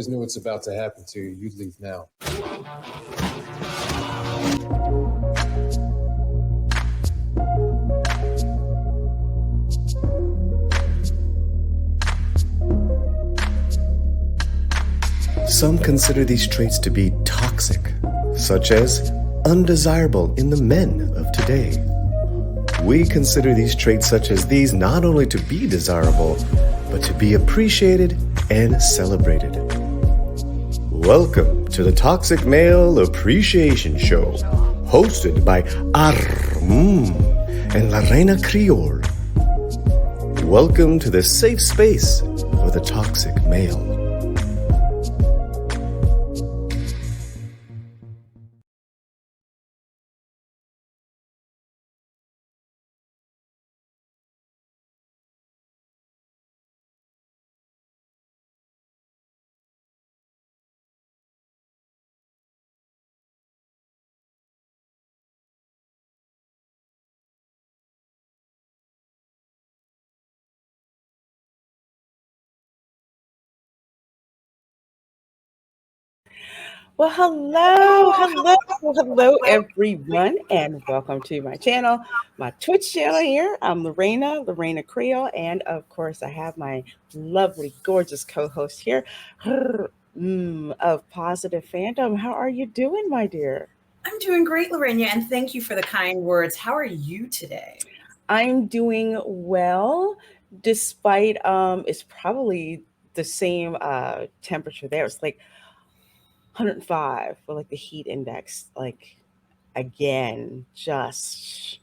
always knew it's about to happen to you. You'd leave now. Some consider these traits to be toxic, such as undesirable in the men of today. We consider these traits such as these not only to be desirable, but to be appreciated and celebrated. Welcome to the Toxic Male Appreciation Show, hosted by and La Reina Creole. Welcome to the safe space for the toxic male. Well, hello, everyone, and welcome to my channel, my Twitch channel here. I'm Reina Creole, and of course, I have my lovely, gorgeous co-host here, of Positive Fandom. How are you doing, my dear? I'm doing great, Lorena, and thank you for the kind words. How are you today? I'm doing well, despite it's probably the same temperature there. It's like 105 for like the heat index, like again, just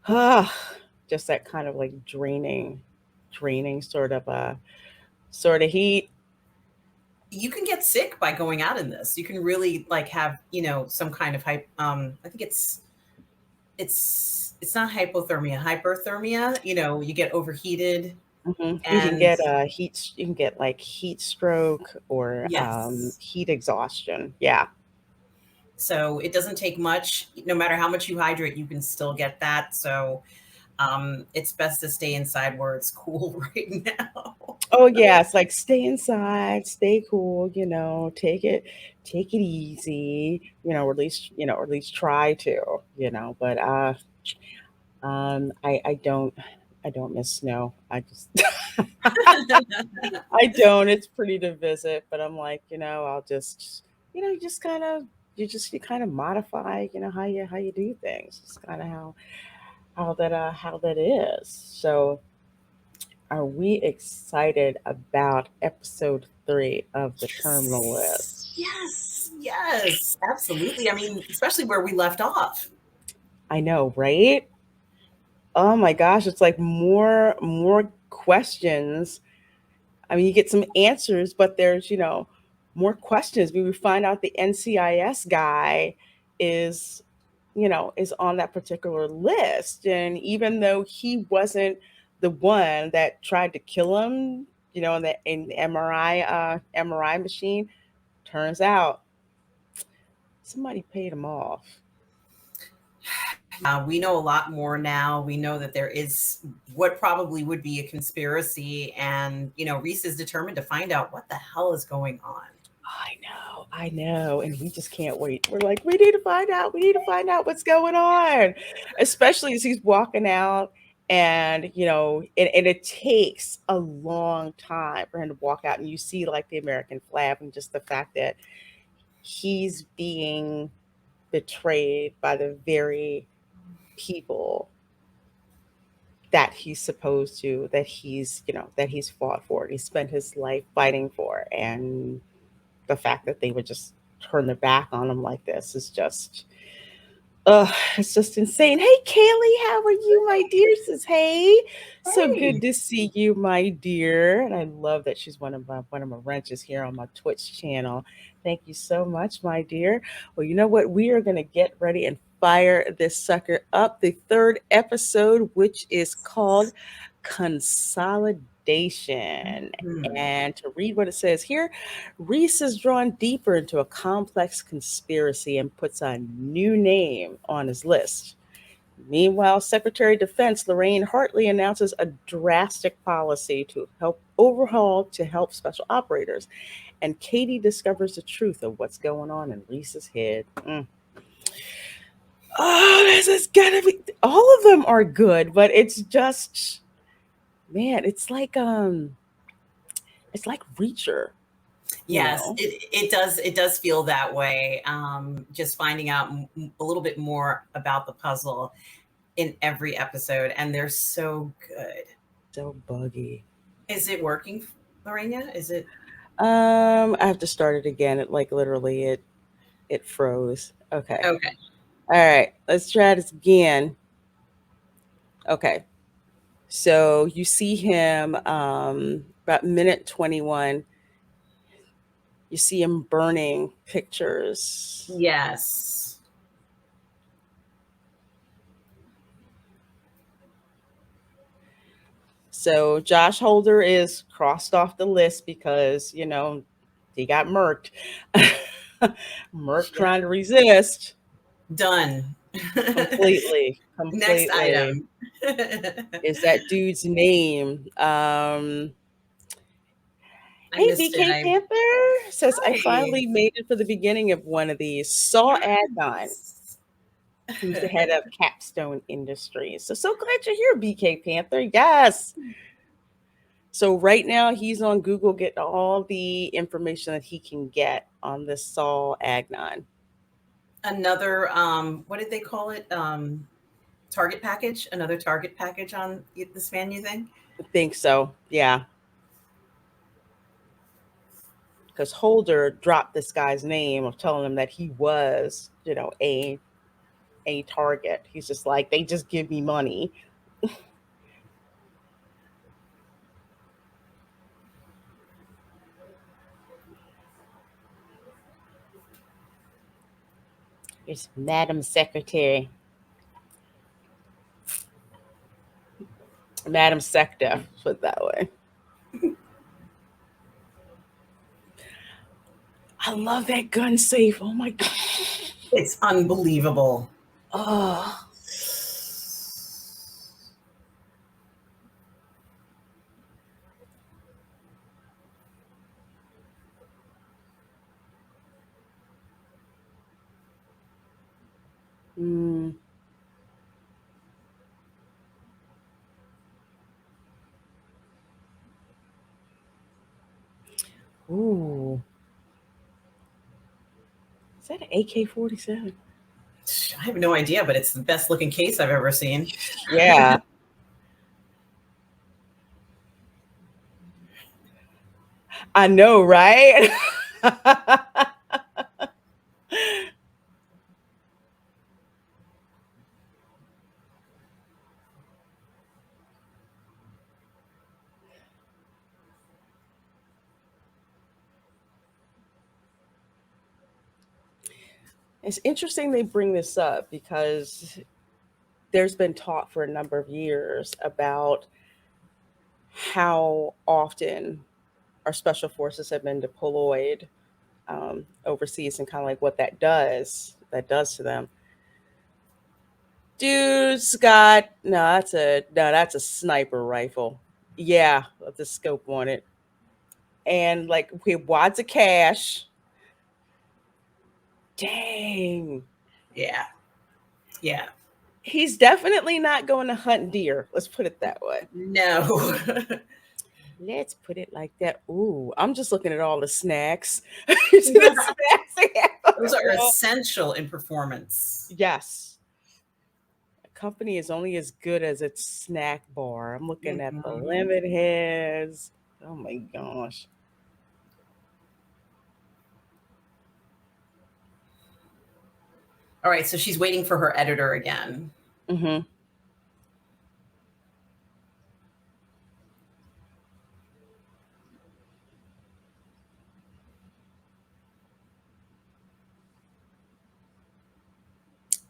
that kind of like draining sort of heat. You can get sick by going out in this. You can really like have, some kind of I think it's not hypothermia, hyperthermia. You get overheated. You can And get heat. You can get like heat stroke or yes. heat exhaustion. Yeah. So it doesn't take much. No matter how much you hydrate, you can still get that. So it's best to stay inside where it's cool right now. Oh yeah, it's like stay inside, stay cool. Take it easy. Or at least try to. But I don't miss snow. I just I don't. It's pretty to visit, but I'm like, I'll just, you just kind of, you kind of modify, how you do things. It's kind of how that is. So, are we excited about episode 3 of the Terminal List? Yes, absolutely. I mean, especially where we left off. I know, right? Oh my gosh, it's like more questions. I mean, you get some answers, but there's, more questions. We would find out the NCIS guy is, is on that particular list. And even though he wasn't the one that tried to kill him, in the MRI machine, turns out somebody paid him off. We know a lot more now. We know that there is what probably would be a conspiracy, and Reese is determined to find out what the hell is going on. I know, and we just can't wait. We're like, we need to find out. We need to find out what's going on, especially as he's walking out, and and it takes a long time for him to walk out, and you see like the American flag, and just the fact that he's being betrayed by the very people that he's supposed to, that he's fought for, he spent his life fighting for, and the fact that they would just turn their back on him like this is just, it's just insane. Hey, Kaylee, how are you, my dear? Says, hey, so good to see you, my dear. And I love that she's one of my wrenches here on my Twitch channel. Thank you so much, my dear. Well, you know what? We are going to get ready and fire this sucker up. The 3rd episode, which is called Consolidation. And to read what it says here, Reese is drawn deeper into a complex conspiracy and puts a new name on his list. Meanwhile, Secretary of Defense Lorraine Hartley announces a drastic policy to help special operators. and Katie discovers the truth of what's going on in Lisa's head. Oh, this is gonna be. All of them are good, but it's just, man, it's like Reacher, you Yes, know. it does feel that way. Just finding out a little bit more about the puzzle in every episode, and they're so good. So buggy. Is it working, Lorena? Is it I have to start it again. It like literally it froze. Okay. okay? All right. Let's try this again. Okay. So you see him about minute 21. You see him burning pictures. Yes. So Josh Holder is crossed off the list because, he got murked. Merc Yeah. trying to resist Done. completely. Next Completely. item. Is that dude's name? I Hey, missed it. BK Panther says, I Hi. finally made it for the beginning of one of these. Saw Adnan, Yes. who's the head of Capstone Industries. So glad you're here, BK Panther. Yes. So right now he's on Google getting all the information that he can get on this Saul Agnon. Another what did they call it? Target package? Another target package on this fan, you think? I think so. Yeah. Because Holder dropped this guy's name of telling him that he was, a target. He's just like, they just give me money. It's Madam Secretary. Madam Sector, put it that way. I love that gun safe. Oh my god. It's unbelievable. Oh. Mm. Ooh. Is that an AK-47? I have no idea, but it's the best looking case I've ever seen. Yeah. I know, right? It's interesting they bring this up because there's been talk for a number of years about how often our special forces have been deployed overseas and kind of like what that does to them. Dude's got that's a sniper rifle. Yeah, with the scope on it. And like we wads of cash. Dang. Yeah. Yeah. He's definitely not going to hunt deer. Let's put it that way. No. Let's put it like that. Ooh, I'm just looking at all the snacks. The snacks they have on Those the are wall. essential in performance. Yes. A company is only as good as its snack bar. I'm looking at the Mhm. lemon heads. Oh my gosh. All right, so she's waiting for her editor again. Mm-hmm.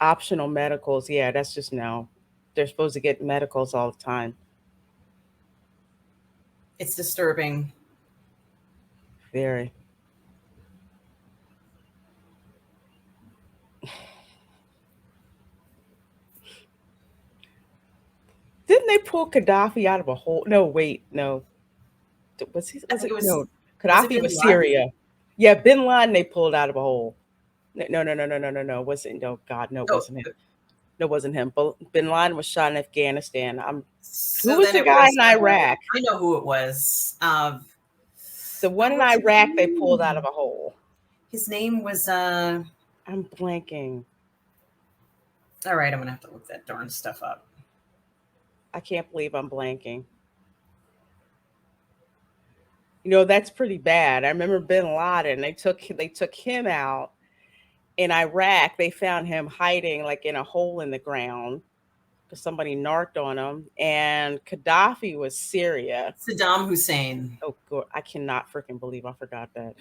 Optional medicals. Yeah, that's just now. They're supposed to get medicals all the time. It's disturbing. Very. Didn't they pull Gaddafi out of a hole? No, wait, no. Was he? I Was think it? it No, was it Gaddafi bin was Laden? Syria. Yeah, Bin Laden they pulled out of a hole. No. Wasn't no God, no, it Oh, wasn't him. No, it wasn't him. Bin Laden was shot in Afghanistan. Who so was then the it guy was. in Iraq? I know who it was. The one in What's his Iraq they pulled out of name? a hole. His name was. I'm blanking. All right, I'm gonna have to look that darn stuff up. I can't believe I'm blanking. You know, that's pretty bad. I remember Bin Laden. They took him out in Iraq. They found him hiding like in a hole in the ground because somebody narked on him. And Gaddafi was Syria. Saddam Hussein, Oh, God, I cannot freaking believe I forgot that.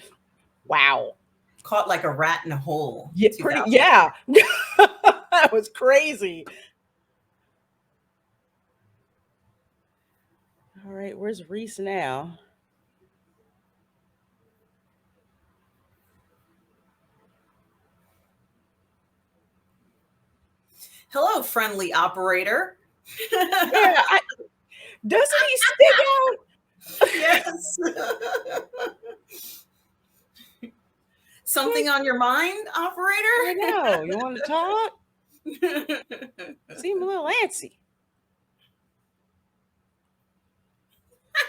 Wow. caught like a rat in a hole. Yeah, pretty. 2000. Yeah, that was crazy. All right, where's Reese now? Hello, friendly operator. Yeah, doesn't he stick out? Yes. Something on your mind, I operator? know. You want to talk? Seem a little antsy.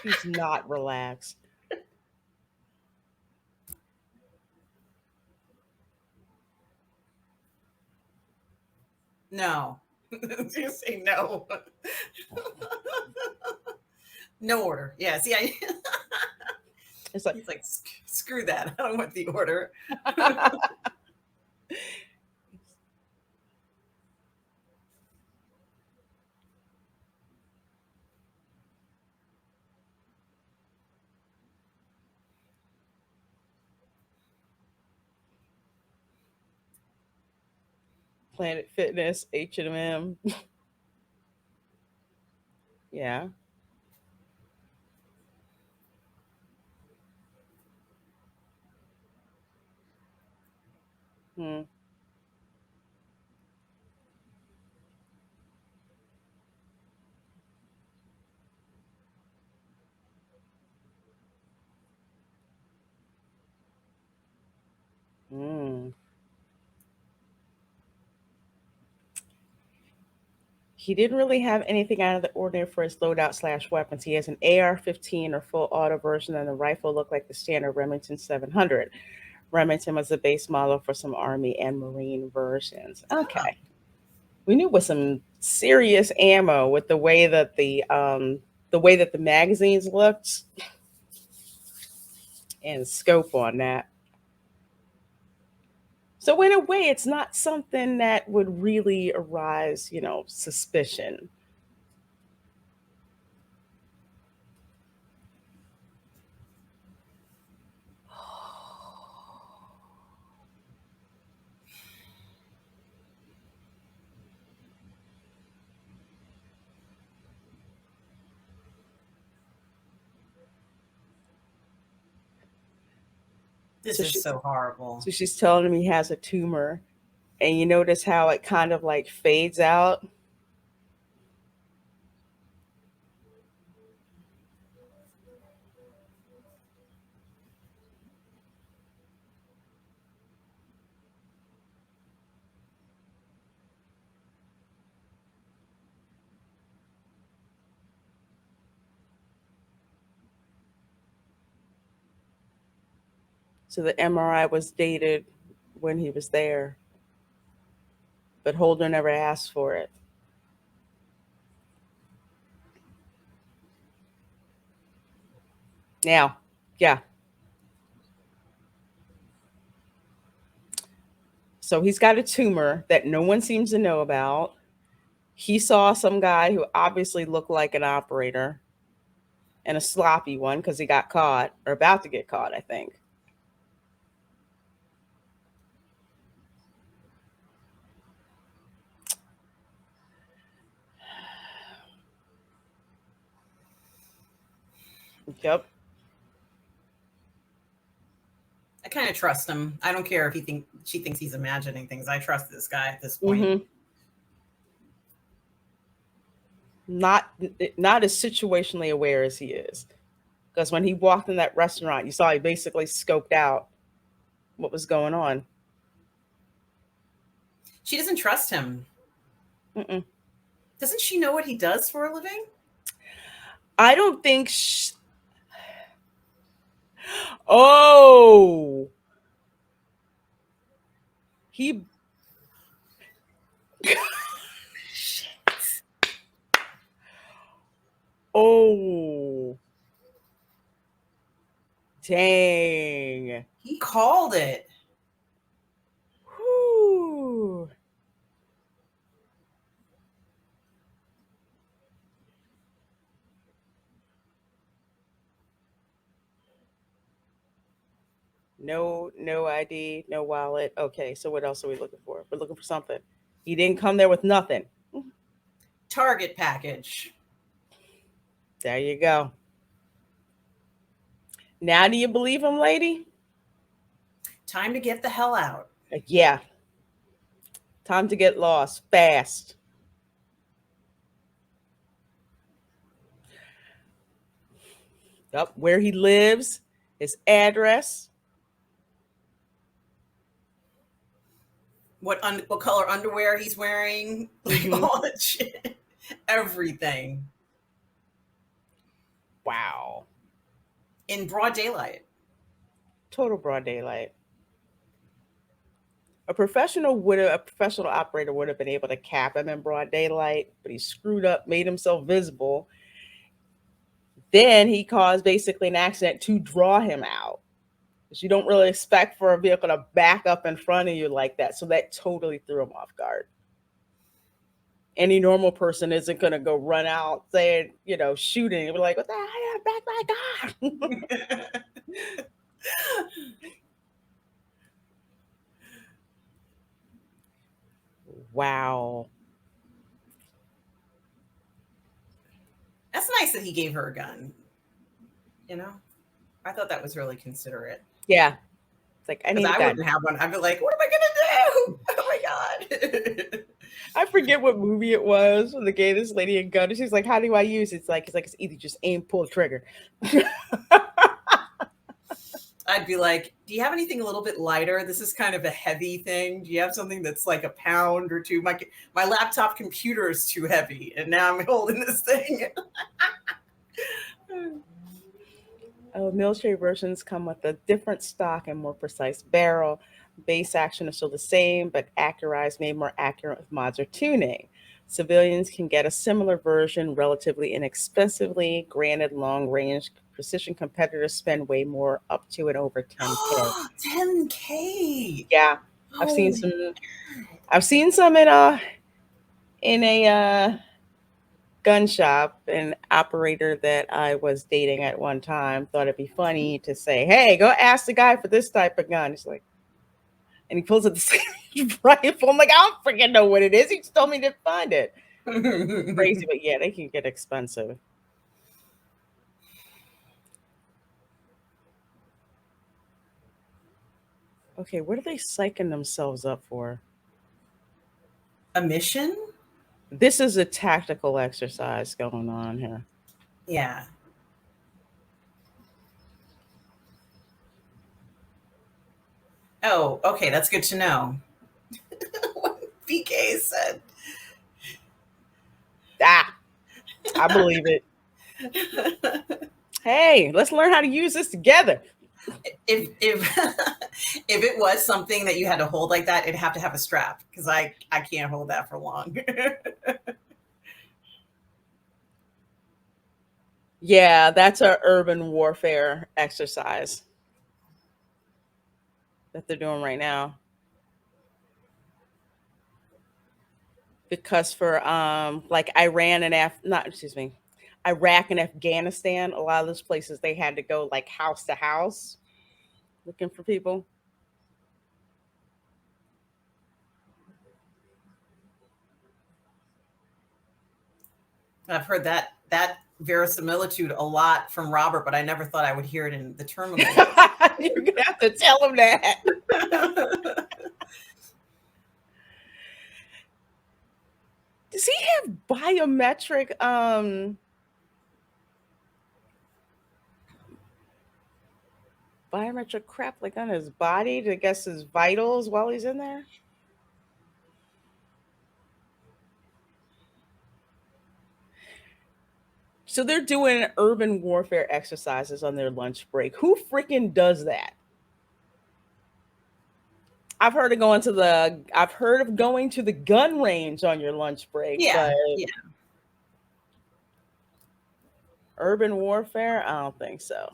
He's not relaxed. No. You say no. No order. Yeah, see, It's like he's like, screw that. I don't want the order. Planet Fitness, H&M. Yeah. Hmm. Hmm. He didn't really have anything out of the ordinary for his loadout/weapons. He has an AR-15 or full auto version, and the rifle looked like the standard Remington 700. Remington was the base model for some Army and Marine versions. Okay, we knew with some serious ammo with the way that the magazines looked and scope on that. So in a way, it's not something that would really arise, suspicion. This So is she's so horrible. so she's telling him he has a tumor, and you notice how it kind of like fades out. So the MRI was dated when he was there, but Holder never asked for it. Now, yeah. So he's got a tumor that no one seems to know about. He saw some guy who obviously looked like an operator, and a sloppy one because he got caught or about to get caught, I think. Yep. I kind of trust him. I don't care if she thinks he's imagining things. I trust this guy at this point. Mm-hmm. Not not as situationally aware as he is. Because when he walked in that restaurant, you saw he basically scoped out what was going on. She doesn't trust him. Mm-mm. Doesn't she know what he does for a living? I don't think. Oh, he. Oh, dang. He called it. Whew. No ID, no wallet. Okay, so what else are we looking for? We're looking for something. He didn't come there with nothing. Target package. There you go. Now do you believe him, lady? Time to get the hell out. Yeah. Time to get lost fast. Yep, where he lives, his address. What color underwear he's wearing, like Mhm. all that shit, everything Wow. in broad daylight. Total broad daylight. A professional operator would have been able to cap him in broad daylight, but he screwed up, made himself visible. Then he caused basically an accident to draw him out. Because you don't really expect for a vehicle to back up in front of you like that. So that totally threw him off guard. Any normal person isn't going to go run out saying, shooting. We're like, what the hell? Back my car. Wow. That's nice that he gave her a gun. I thought that was really considerate. Yeah. It's like, I Because need a I gun. wouldn't have one. I'd be like, what am I gonna do? Oh my god. I forget what movie it was when they gave this lady a gun. And she's like, how do I use it? It's either just aim, pull trigger. I'd be like, do you have anything a little bit lighter? This is kind of a heavy thing. Do you have something that's like a pound or two? My laptop computer is too heavy, and now I'm holding this thing. Oh, military versions come with a different stock and more precise barrel. Base action is still the same, but accurized, made more accurate with mods or tuning. Civilians can get a similar version relatively inexpensively. Granted, long range precision competitors spend way more, up to and over 10K. 10K. Yeah, I've seen Holy some. I've seen some in a gun shop. An operator that I was dating at one time thought it'd be funny to say, "Hey, go ask the guy for this type of gun." He's like, and he pulls out the same rifle. I'm like, I don't freaking know what it is. He just told me to find it. Crazy, but yeah, they can get expensive. Okay, what are they psyching themselves up for? A mission? This is a tactical exercise going on here. Yeah. Oh, okay, that's good to know. What PK said. Ah, I believe it. Hey, let's learn how to use this together. if if it was something that you had to hold like that, it'd have to have a strap, because I can't hold that for long. Yeah, that's a urban warfare exercise that they're doing right now. Because for like Iraq and Afghanistan, a lot of those places they had to go like house to house looking for people. I've heard that verisimilitude a lot from Robert, but I never thought I would hear it in the terminal. You're gonna have to tell him that. Does he have biometric crap like on his body to guess his vitals while he's in there? So they're doing urban warfare exercises on their lunch break. Who freaking does that? I've heard of going to the gun range on your lunch break, Yeah, but yeah. urban warfare, I don't think so.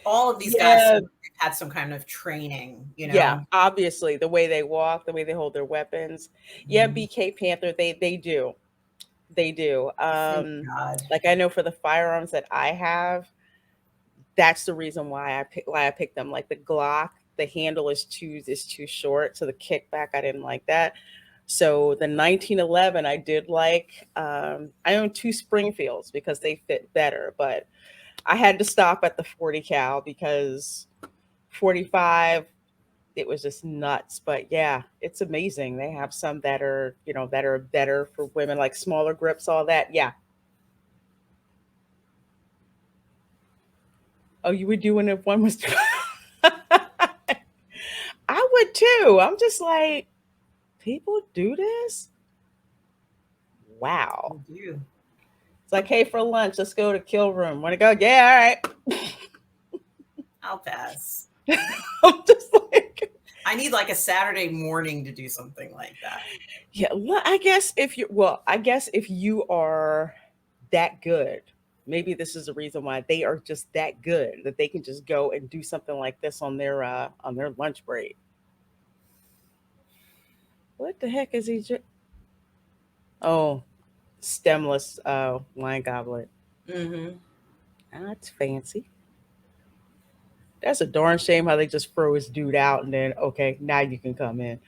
All of these guys Yeah, seem like they've had some kind of training, you yeah, know. obviously the way they walk, the way they hold their weapons. Yeah, Mhm. BK Panther, they do. They do. Thank God. Like I know for the firearms that I have, that's the reason why I picked them. Like the Glock, the handle is too short, so the kickback I didn't like that. So the 1911 I did like. I own two Springfields because they fit better, but I had to stop at the 40 cal because 45 it was just nuts. But yeah, it's amazing. They have some that are, that are better for women, like smaller grips, all that. Yeah. Oh, you would do one if one was I would too. I'm just like, people do this? Wow. You do. It's like, hey, for lunch, let's go to kill room. Want to go? Yeah, all right. I'll pass. I'm just like, I need like a Saturday morning to do something like that. yeah. Well, I guess if you are that good, maybe this is the reason why they are just that good that they can just go and do something like this on their lunch break. What the heck is he? Oh, stemless wine goblet. Mm-hmm. That's fancy. That's a darn shame how they just throw his dude out and then okay, now you can come in.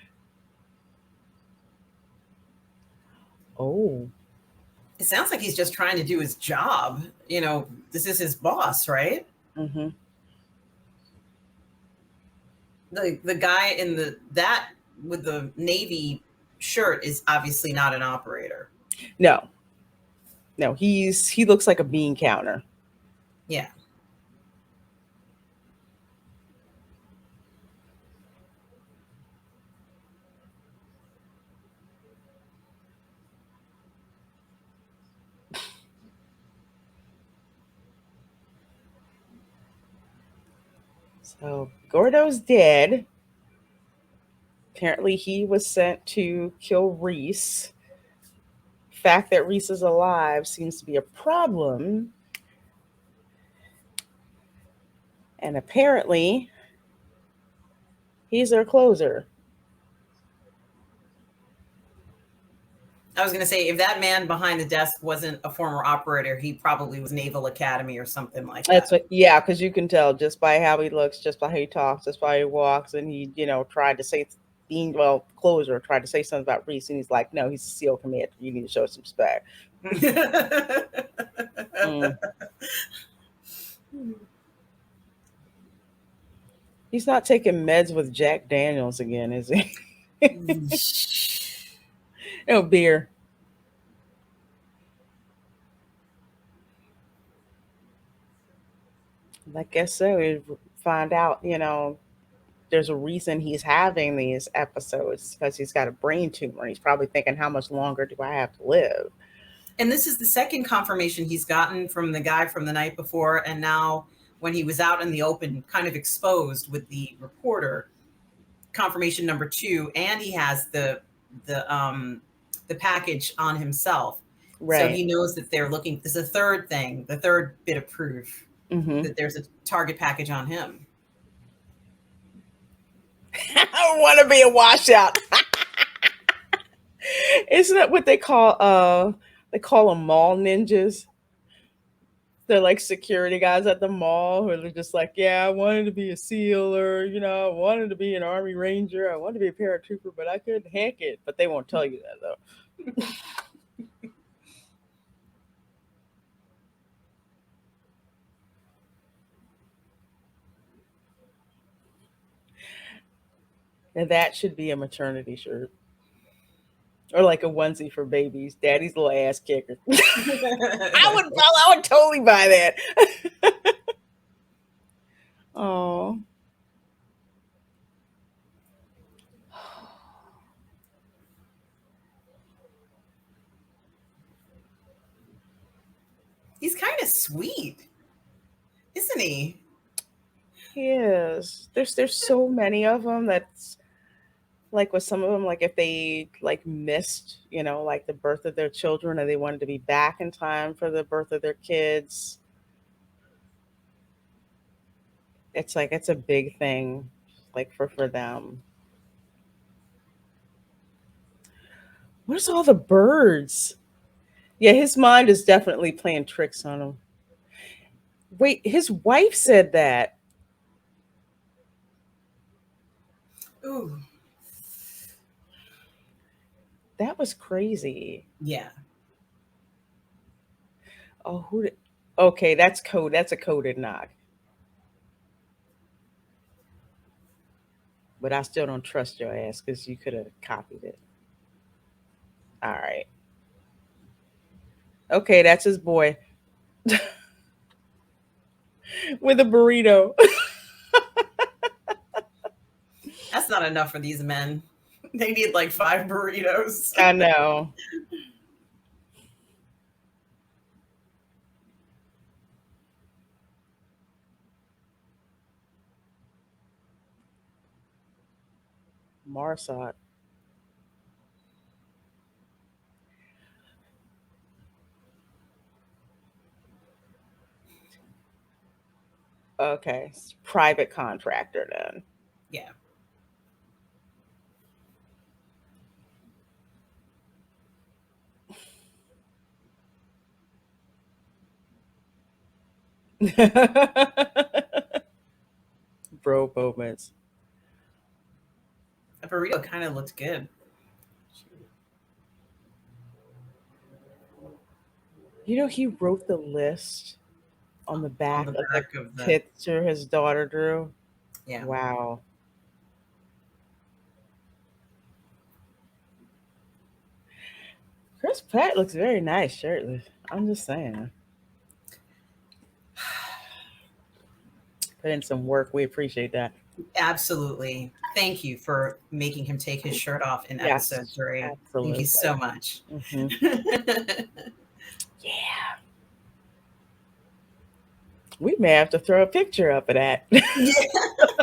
Oh, It sounds like he's just trying to do his job. You know, this is his boss, right? mm-hmm. The guy in that with the navy shirt is obviously not an operator. No, no, he looks like a bean counter. Yeah. So Gordo's dead. Apparently, he was sent to kill Reese. Fact that Reese is alive seems to be a problem, and apparently, he's their closer. I was going to say, if that man behind the desk wasn't a former operator, he probably was Naval Academy or something like That's that. what, yeah, because you can tell just by how he looks, just by how he talks, just by how he walks, and he, tried to say, being well, closer, tried to say something about Reese, and he's like, no, he's a SEAL commander. You need to show some respect. Mm. He's not taking meds with Jack Daniels again, is he? No beer. I guess so. We find out, there's a reason he's having these episodes because he's got a brain tumor. He's probably thinking, how much longer do I have to live? And this is the second confirmation he's gotten from the guy from the night before. And now, when he was out in the open, kind of exposed with the reporter, confirmation number 2, and he has the package on himself. So Right. he knows that they're looking. This is the third thing, the third bit of proof Mm-hmm. that there's a target package on him. I don't want to be a washout. Isn't that what they call them mall ninjas? They're like security guys at the mall who are just like, yeah, I wanted to be a SEAL or, I wanted to be an Army Ranger. I wanted to be a paratrooper, but I couldn't hack it. But they won't tell you that though. And that should be a maternity shirt. Or like a onesie for babies. Daddy's little ass kicker. I would totally buy that. Oh. He's kind of sweet, isn't he? He is. There's so many of them that's like with some of them, like if they like missed, like the birth of their children and they wanted to be back in time for the birth of their kids, it's like it's a big thing, like for them. Where's all the birds? Yeah, his mind is definitely playing tricks on him. Wait, his wife said that. Ooh, That was crazy. yeah. Oh, okay, that's code. That's a coded knock. But I still don't trust your ass because you could have copied it. All right. Okay, that's his boy with a burrito. That's not enough for these men. They need like 5 burritos. I know. Marsot. Okay, private contractor then. Yeah. Bro moments. A burrito kind of looked good. He wrote the list on the On back the of the back of the, picture his daughter drew. yeah. Wow. Chris Pratt looks very nice shirtless. I'm just saying. Put in some work. We appreciate that. Absolutely. Thank you for making him take his shirt off in episode Yes, 3. Thank absolutely. you so much. Hmm. Yeah. We may have to throw a picture up of that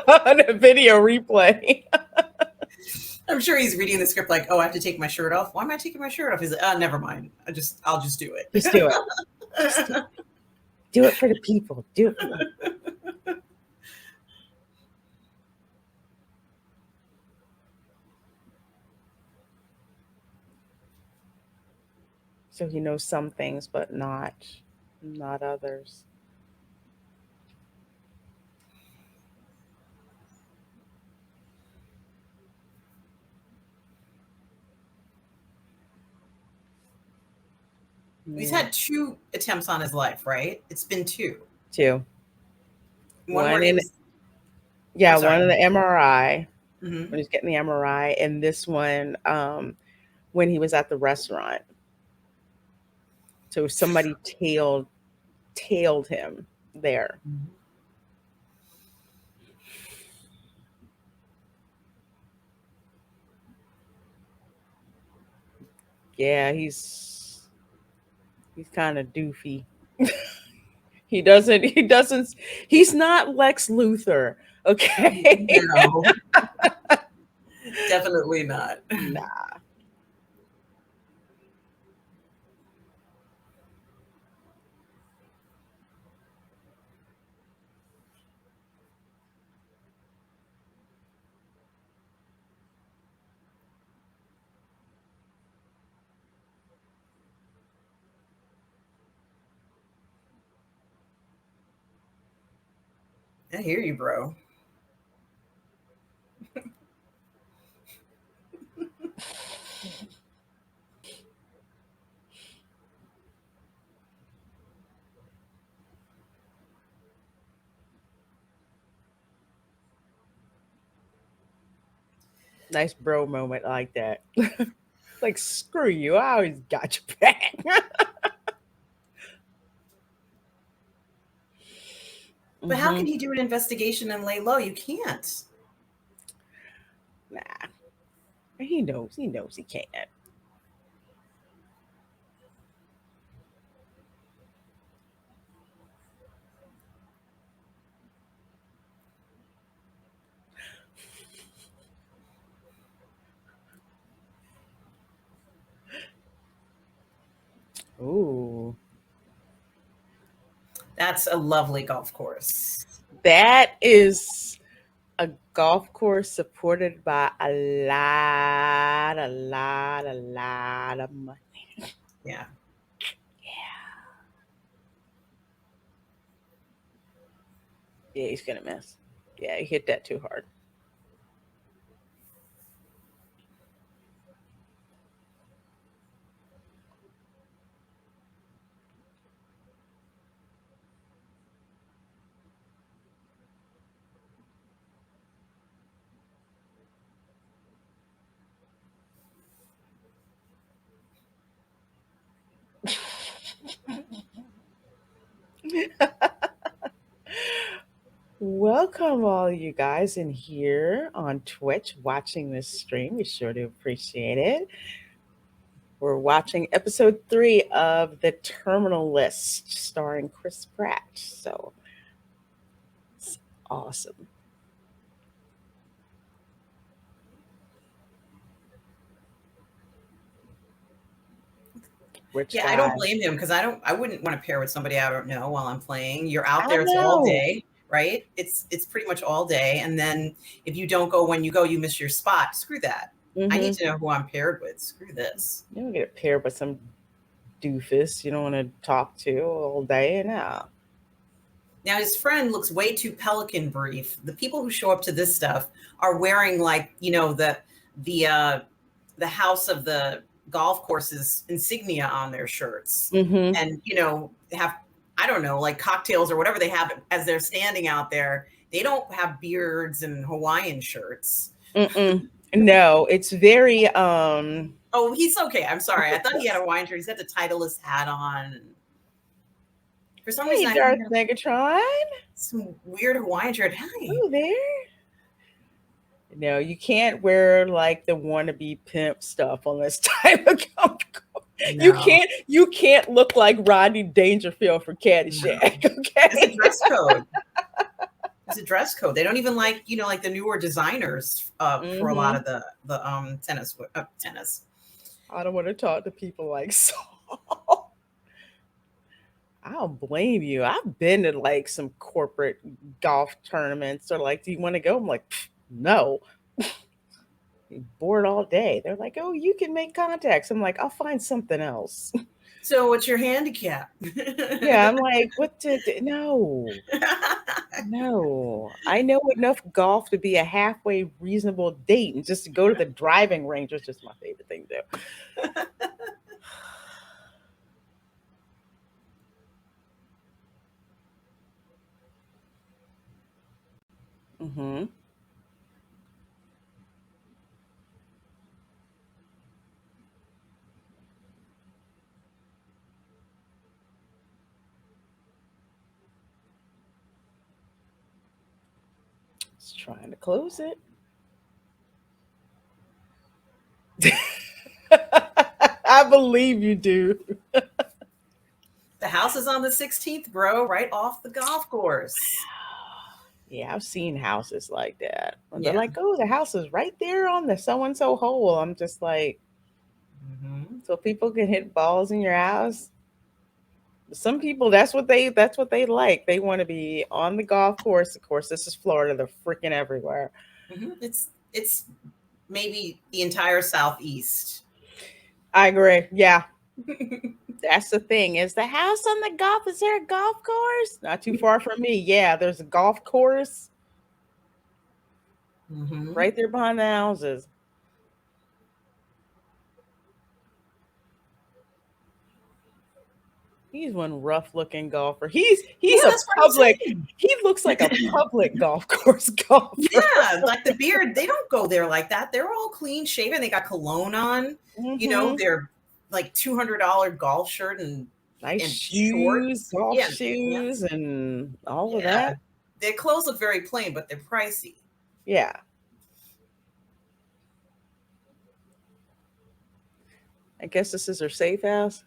on a video replay. I'm sure he's reading the script like, oh, I have to take my shirt off. Why am I taking my shirt off? He's like, oh, never mind. I'll just do it. Just do it. Just do it for the people. Do it for them. So he knows some things, but not others. He's Yeah. had 2 attempts on his life, right? It's been 2. Two. One where One he in was, Yeah, I'm one sorry. in the MRI Hmm. when he's getting the MRI, and this one when he was at the restaurant. So somebody tailed him there. Yeah, he's kind of doofy. He's not Lex Luthor, okay? No, definitely not. Nah. I hear you, bro. Nice bro moment like that. Like, screw you. I always got your back. But how Mhm. can he do an investigation and lay low? You can't. Nah. He knows. He knows he can't. Ooh. That's a lovely golf course. That is a golf course supported by a lot of money. Yeah. Yeah, he's gonna miss. Yeah, he hit that too hard. Welcome, all you guys in here on Twitch watching this stream. We sure do appreciate it. We're watching episode 3 of The Terminal List, starring Chris Pratt. So it's awesome. Rich Yeah, I guy. don't blame him because I wouldn't want to pair with somebody I don't know while I'm playing. You're out I there, it's all know. day, right? It's pretty much all day. And then if you don't go when you go, you miss your spot. Screw that. I need to know who I'm paired with. Screw this. You don't get paired with some doofus you don't want to talk to all day. No. Now his friend looks way too pelican brief. The people who show up to this stuff are wearing like, the house of the golf course's insignia on their shirts. Mm-hmm. And have, I don't know, like cocktails or whatever they have as they're standing out there. They don't have beards and Hawaiian shirts. Mm-mm. No, it's very Oh, he's okay. I'm sorry. I thought he had a Hawaiian shirt. He's got the Titleist hat on. For some reason, Hey, I Darth think Megatron. some weird Hawaiian shirt. Hi. Oh, there. No, you can't wear like the wannabe pimp stuff on this type of golf course. No. You can't look like Rodney Dangerfield for Caddyshack. No. Okay. It's a dress code. It's a dress code. They don't even like the newer designers for a lot of the tennis. I don't want to talk to people like Saul. I don't blame you. I've been to like some corporate golf tournaments. Or like, do you want to go? I'm like, no. Bored all day. They're like, oh, you can make contacts. I'm like, I'll find something else. So what's your handicap? Yeah, I'm like, no. No. I know enough golf to be a halfway reasonable date, and just to go to the driving range was just my favorite thing to do. Mm-hmm. Just trying to close it. I believe you do. The house is on the 16th, bro, right off the golf course. Yeah, I've seen houses like that. And they're Yeah. like, oh, the house is right there on the so-and-so hole. I'm just like, so people can hit balls in your house. Some people, that's what they like. They want to be on the golf course. Of course, this is Florida. They're freaking everywhere. It's maybe the entire Southeast. I agree. Yeah. That's the thing. Is the house on the golf? Is there a golf course? Not too far from me. Yeah, there's a golf course right there behind the houses. He's one rough looking golfer. Yeah, He's a that's what I'm public. saying. He looks like a public golf course golfer. Yeah, like the beard, they don't go there like that. They're all clean shaven. They got cologne on. Hmm. They're like $200 golf shirt and Nice shoes, shorts. golf Yeah, yeah, shoes, and all of yeah. that. Their clothes look very plain, but they're pricey. Yeah. I guess this is her safe house.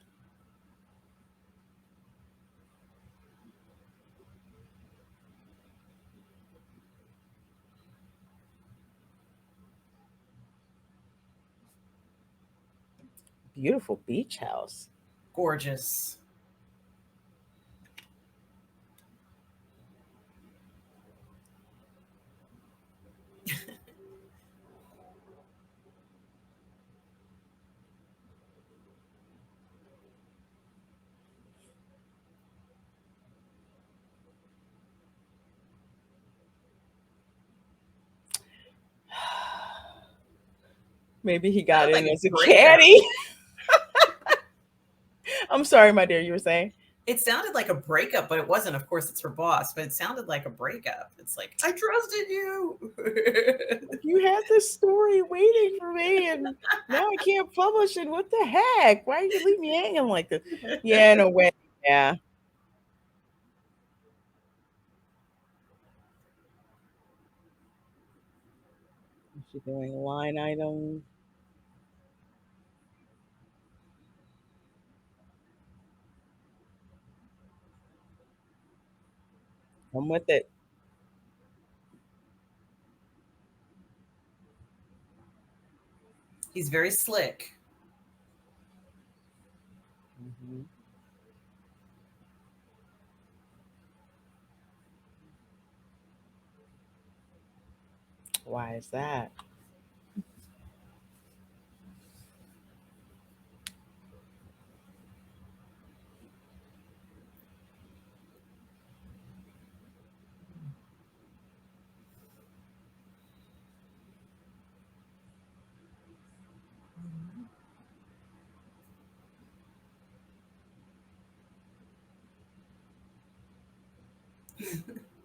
Beautiful beach house. Gorgeous. Maybe he got Sounds in like a as a breakup. caddy. I'm sorry, my dear. You were saying It sounded like a breakup, but it wasn't. Of course, it's her boss, but it sounded like a breakup. It's like, I trusted you. you had this story waiting for me, and now I can't publish it. What the heck? Why did you leave me hanging like this? Yeah, in a way. Yeah. Is she doing a line item? I'm with it. He's very slick. Mhm. Why is that?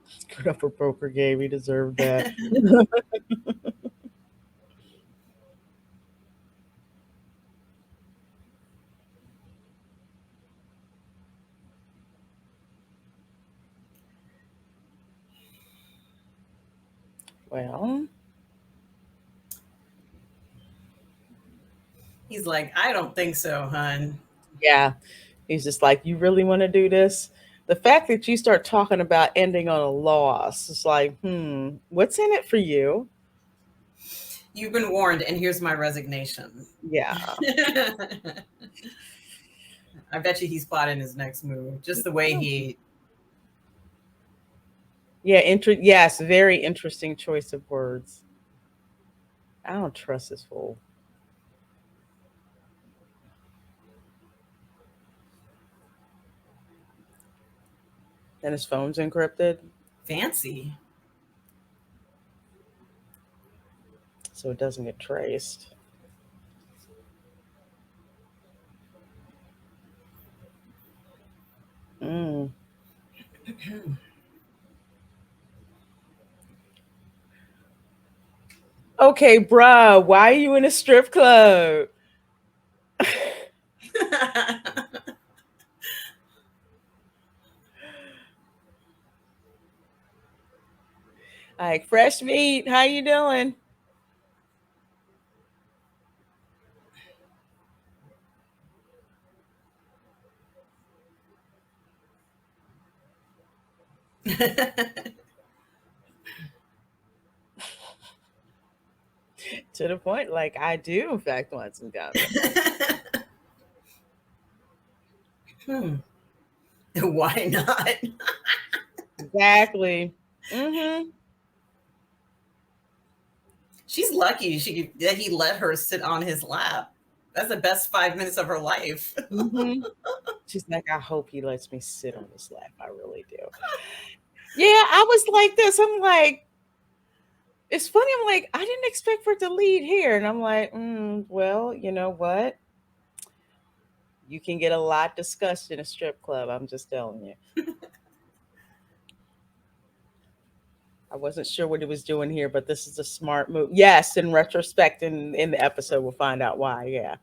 Screwed up her poker game. He deserved that. Well, He's like, I don't think so, hun. yeah. He's just like, you really want to do this? The fact that you start talking about ending on a loss, it's like, what's in it for you? You've been warned, and here's my resignation. Yeah. I bet you he's plotting his next move. Just the way he. Yeah, yes, very interesting choice of words. I don't trust this fool. And his phone's encrypted, Fancy. so it doesn't get traced. Mm. Okay, bruh, why are you in a strip club? Like, fresh meat, how you doing? To the point, like, I do, in fact, want some gum. Why not? Exactly. Mm-hmm. She's lucky that he let her sit on his lap. That's the best 5 minutes of her life. Mm-hmm. She's like, I hope he lets me sit on his lap. I really do. Yeah, I was like this. I'm like, it's funny. I'm like, I didn't expect for it to lead here. And I'm like, well, you know what? You can get a lot discussed in a strip club. I'm just telling you. I wasn't sure what he was doing here, but this is a smart move. Yes, in retrospect, in the episode, we'll find out why. Yeah.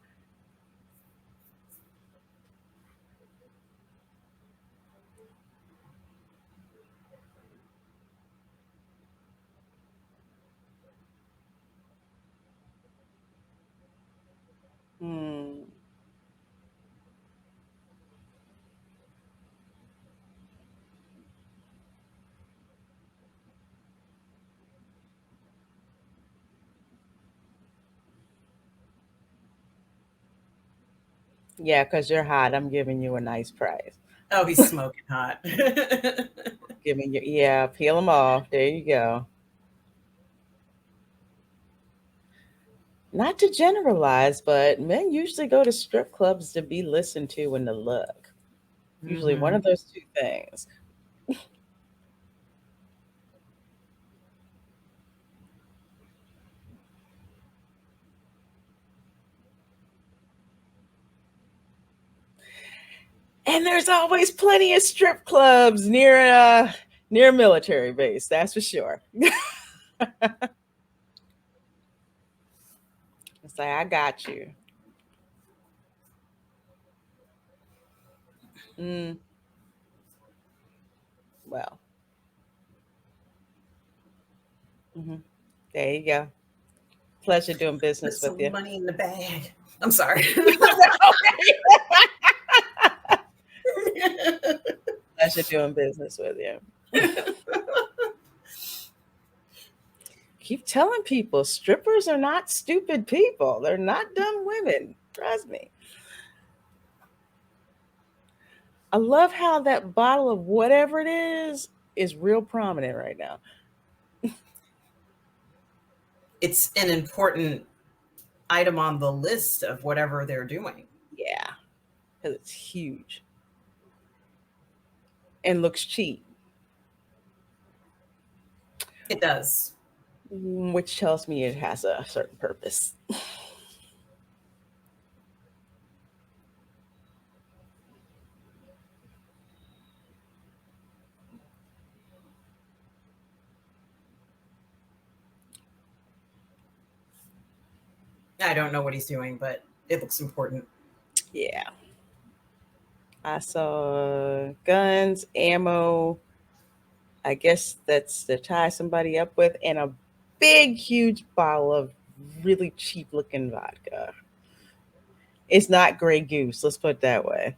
Hmm. Yeah, because you're hot. I'm giving you a nice price. Oh, he's smoking hot. Giving you, yeah, peel them off. There you go. Not to generalize, but men usually go to strip clubs to be listened to and to look. Usually one Hmm. of those two things. And there's always plenty of strip clubs near a military base, that's for sure. It's like I got you. Mm, well, mhm. There you go. Pleasure doing Put business with some you. money in the bag. I'm sorry. Pleasure doing business with you. Keep telling people strippers are not stupid people. They're not dumb women. Trust me. I love how that bottle of whatever it is real prominent right now. It's an important item on the list of whatever they're doing. Yeah, because it's huge and looks cheap, It does. which tells me it has a certain purpose. I don't know what he's doing, but it looks important. Yeah. I saw guns, ammo. I guess that's to tie somebody up with, and a big, huge bottle of really cheap looking vodka. It's not Grey Goose, let's put it that way,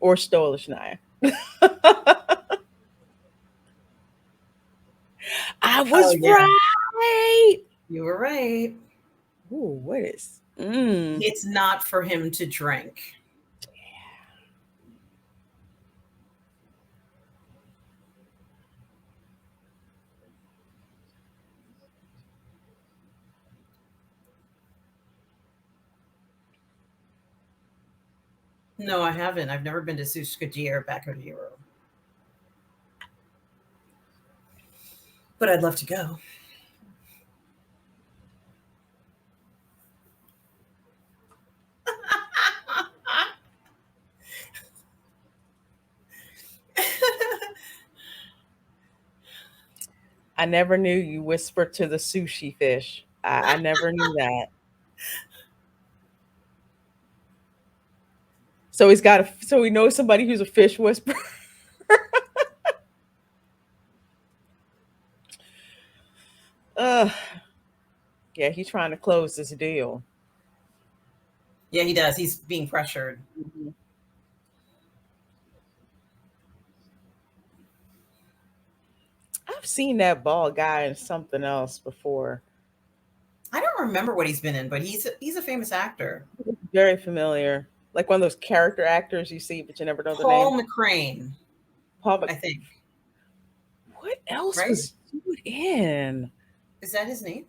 or Stolichnaya. I Oh was yeah, right. you were right. Ooh, what is? Mm. It's not for him to drink. No, I haven't. I've never been to Sushkaji or Bakadiro, but I'd love to go. I never knew you whispered to the sushi fish. I never knew that. So so he knows somebody who's a fish whisperer. uh, yeah, he's trying to close this deal. Yeah, he does. He's being pressured. Mhm. I've seen that bald guy in something else before. I don't remember what he's been in, but he's a famous actor. Very familiar. Like one of those character actors you see, but you never know the name. Paul McCrane, Paul I think. What else Right? was he in? Is that his name?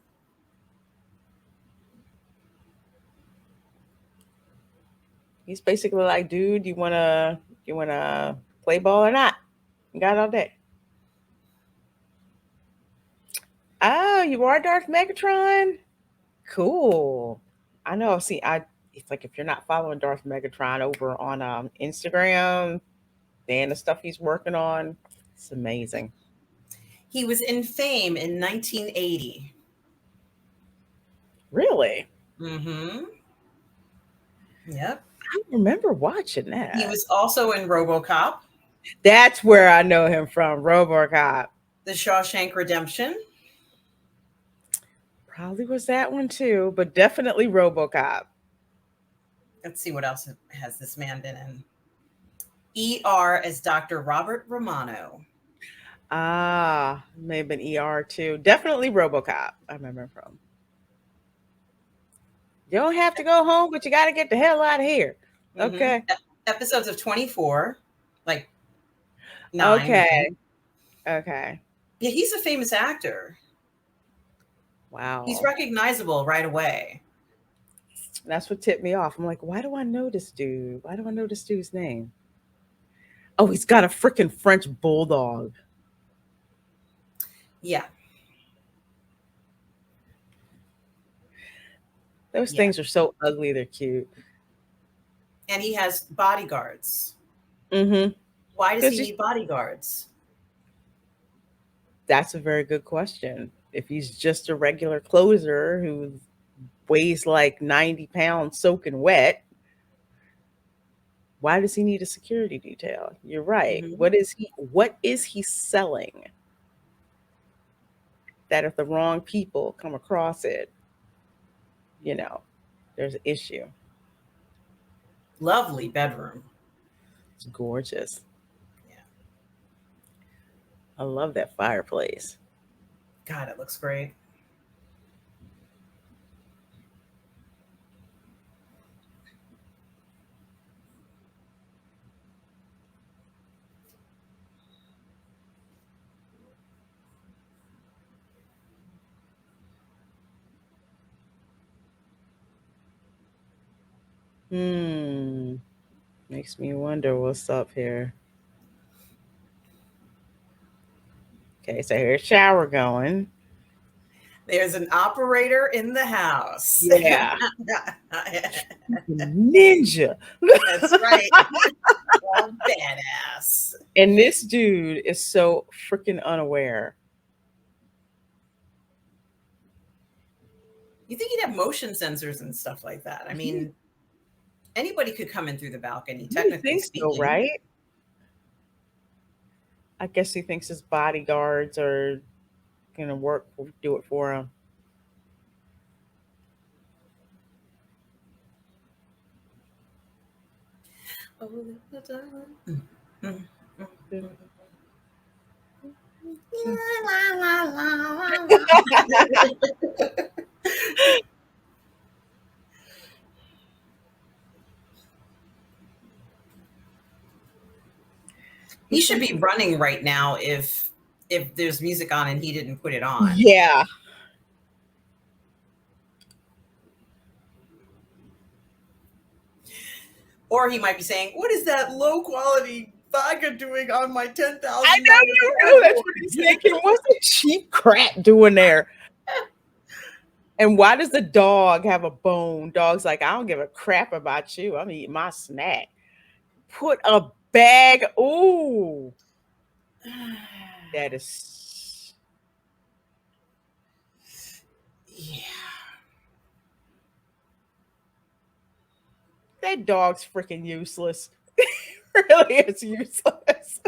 He's basically like, dude, you wanna play ball or not? You got it all day. Oh, you are Darth Megatron? Cool. I know. See, it's like if you're not following Darth Megatron over on Instagram, and the stuff he's working on, it's amazing. He was in Fame in 1980. Really? Mm-hmm. Yep. I remember watching He that. was also in RoboCop, That's where I know him from, RoboCop. The Shawshank Redemption. Probably was that one too, but definitely RoboCop. Let's see what else has this man been in. ER as Dr. Robert Romano. Ah, may have been ER too. Definitely RoboCop. I remember him from. You don't have to go home, but you got to get the hell out of here. Mm-hmm. Okay. Episodes of 24, like 9. Okay. Okay. Yeah, he's a famous actor. He's Wow. recognizable right away. That's what tipped me off. I'm like, why do I know this dude? Why do I know this dude's name? Oh, he's got a freaking French bulldog. Yeah. Those Yeah. things are so ugly, they're cute. And he has bodyguards. Mm-hmm. Why does he need bodyguards? That's a very good question. If he's just a regular closer who weighs like 90 pounds soaking wet, why does he need a security detail? You're right. Mhm. What is he selling? That if the wrong people come across it, there's an issue. Lovely bedroom. It's gorgeous. Yeah. I love that fireplace. God, it looks great. Makes me wonder what's up here. Okay, so here's shower going. There's an operator in the house. Yeah. Ninja. That's right. All badass. And this dude is so freaking unaware. You think he'd have motion sensors and stuff like that? I mean, anybody could come in through the balcony, You technically think speaking. so, right? I guess he thinks his bodyguards are gonna do it for him. He should be running right now if there's music on and he didn't put it on. Yeah. Or he might be saying, "What is that low quality vodka doing on my 10,000?" I know that's what he's thinking. What's the cheap crap doing there? And why does the dog have a bone? Dog's like, I don't give a crap about you. I'm eating my snack. Put a bag. Ooh. That is. Yeah. That dog's freaking useless. Really is useless.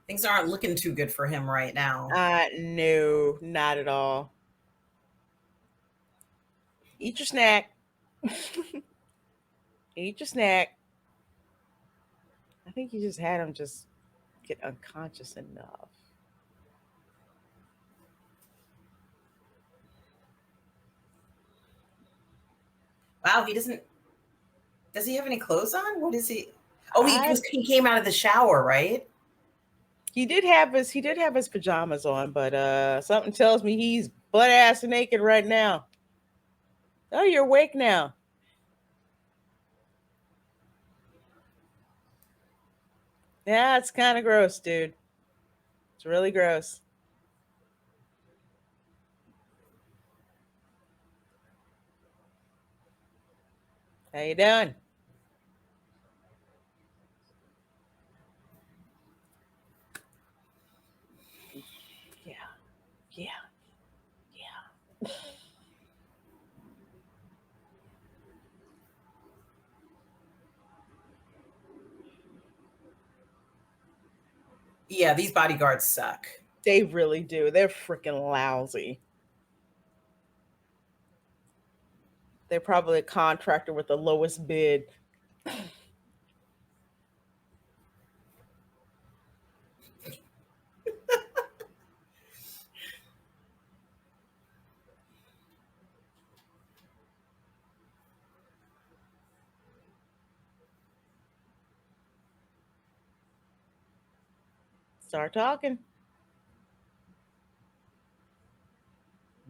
Things aren't looking too good for him right now. No, not at all. Eat your snack. Eat your snack. I think you just had him just get unconscious enough. Wow, he doesn't. Does he have any clothes on? What is he? Oh, he came out of the shower, right? He did have his pajamas on, but something tells me he's butt ass naked right now. Oh, you're awake now. Yeah, it's kind of gross, dude. It's really gross. How you doing? Yeah, yeah, yeah. Yeah, these bodyguards suck. They really do. They're freaking lousy. They're probably a contractor with the lowest bid. Start talking.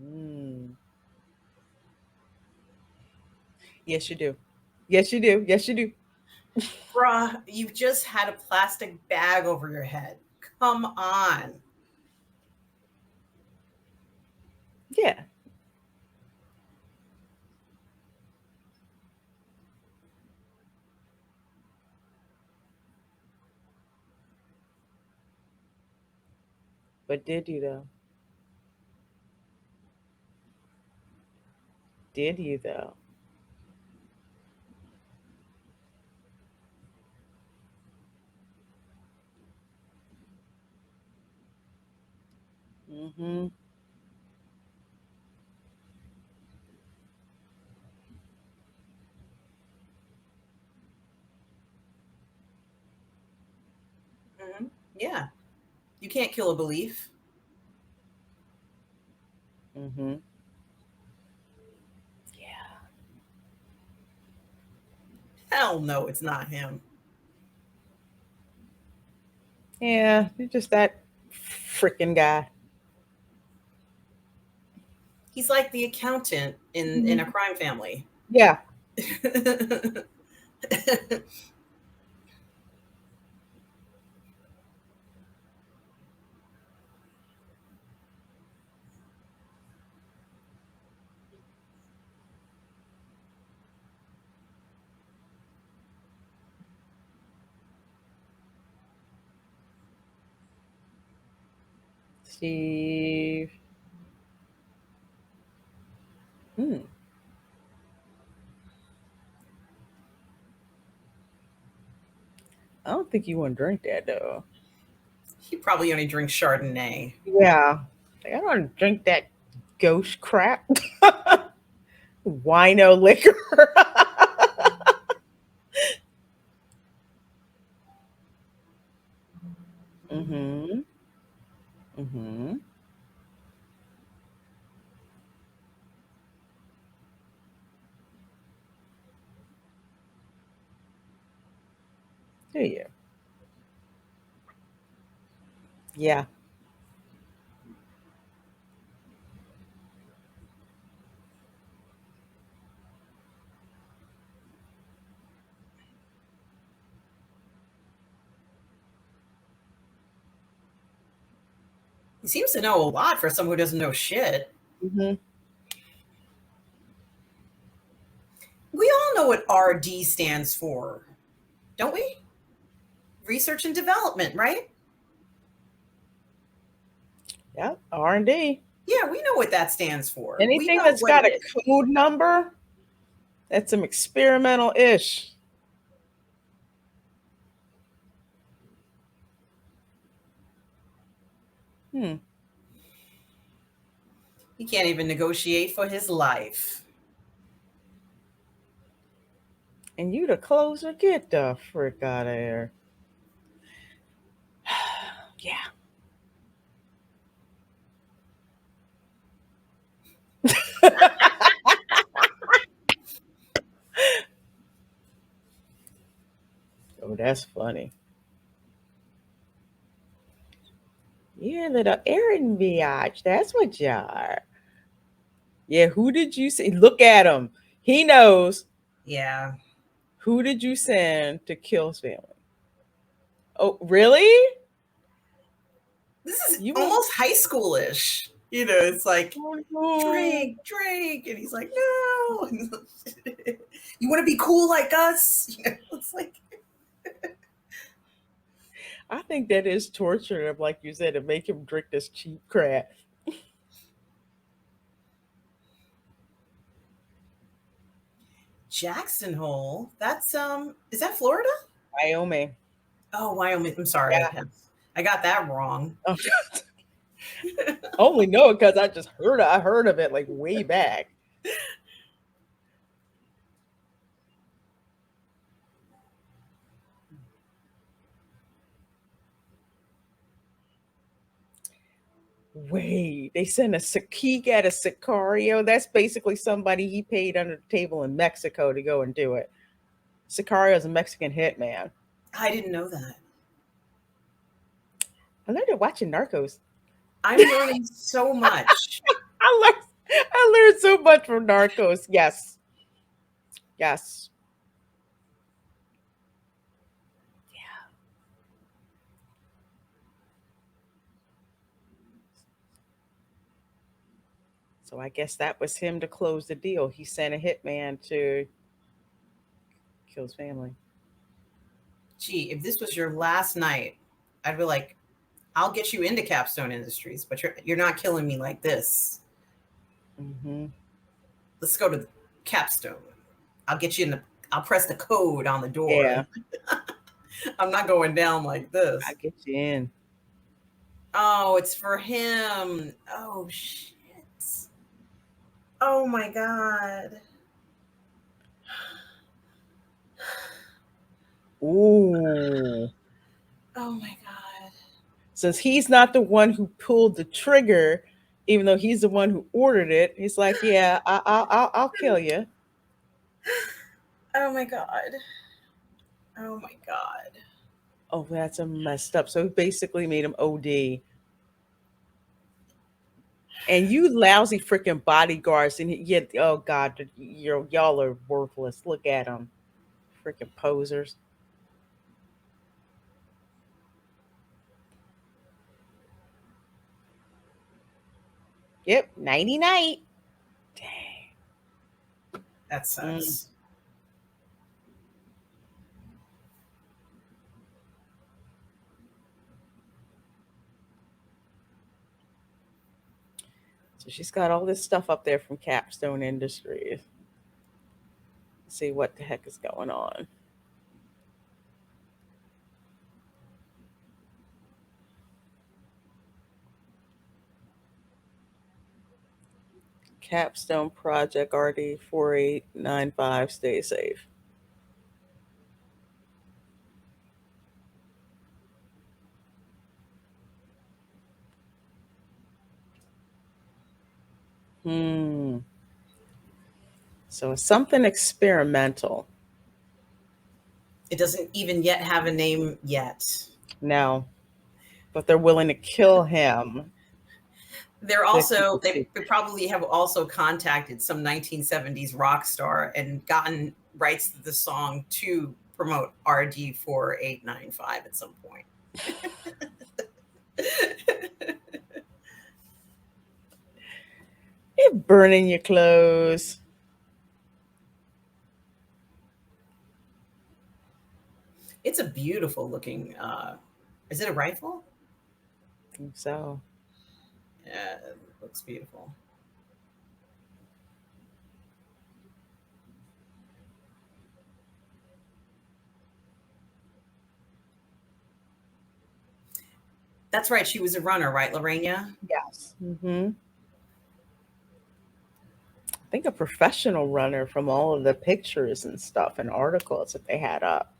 Mm. Yes, you do. Yes, you do. Yes, you do. Bruh, you've just had a plastic bag over your head. Come on. Yeah. But did you though? Did you though? Mm-hmm. Mm-hmm. Yeah. You can't kill a belief. Mm-hmm. Yeah. Hell no, it's not him. Yeah. You're just that freaking guy. He's like the accountant in a Mhm. crime family. Yeah. Steve. Hmm. I don't think you want to drink that though. He probably only drinks Chardonnay. Yeah. Like, I don't drink that ghost crap. Wino liquor. Mm-hmm. Mm-hmm. Do you? Yeah. He seems to know a lot for someone who doesn't know shit. Mm-hmm. We all know what RD stands for, don't we? Research and development, right? Yeah. R&D. Yeah, we know what that stands for. We Anything know that's what it got a is. code number, that's some experimental ish. Hmm. He can't even negotiate for his life. And you the closer, get the frick out of here. Yeah. Oh, that's funny. You're a little errand biatch. That's what you are. Yeah, who did you see? Look at him. He knows. Yeah. Who did you send to kill his family? Oh, really? This is You was almost high schoolish. It's like, Oh, no. drink, drink. And he's like, no. You want to be cool like us? It's like, I think that is torture, like you said, to make him drink this cheap crap. Jackson Hole. That's is that Florida? Wyoming. Oh, Wyoming. I'm sorry. Yeah. I got that wrong. Oh, only know it because I just heard it. I heard of it like way back. Wait, they sent he got a Sicario. That's basically somebody he paid under the table in Mexico to go and do it. Sicario is a Mexican hitman. I didn't know that. I learned it watching Narcos. I'm learning so much. I learned so much from Narcos. Yes. Yes. So I guess that was him to close the deal. He sent a hitman to kill his family. Gee, if this was your last night, I'd be like, I'll get you into Capstone Industries, but you're not killing me like this. Mm-hmm. Let's go to the Capstone. I'll get you in the. I'll press the code on the door. Yeah. I'm not going down like this. I get you in. Oh, it's for him. Oh shit. Oh my god. Ooh. Oh my god. Since he's not the one who pulled the trigger, even though he's the one who ordered it, he's like, "Yeah, I'll kill you." Oh my god. Oh my god. Oh, that's a messed up. So he basically made him OD. And you lousy freaking bodyguards, and yet, oh god, y'all are worthless. Look at them, freaking posers. Yep, 90 night. Dang. That Mm. sucks. So she's got all this stuff up there from Capstone Industries. Let's see what the heck is going on. Capstone Project RD 4895. Stay safe. Hmm. So it's something experimental. It doesn't even yet have a name yet. No, but they're willing to kill him. They're to keep also it they secret. probably have also contacted some 1970s rock star and gotten rights to the song to promote RD4895 at some point. You're burning your clothes. It's a beautiful looking is it a rifle? I think so. Yeah, it looks beautiful. That's right. She was a runner, right, Lorena? Yes. Mm-hmm. I think a professional runner from all of the pictures and stuff and articles that they had up.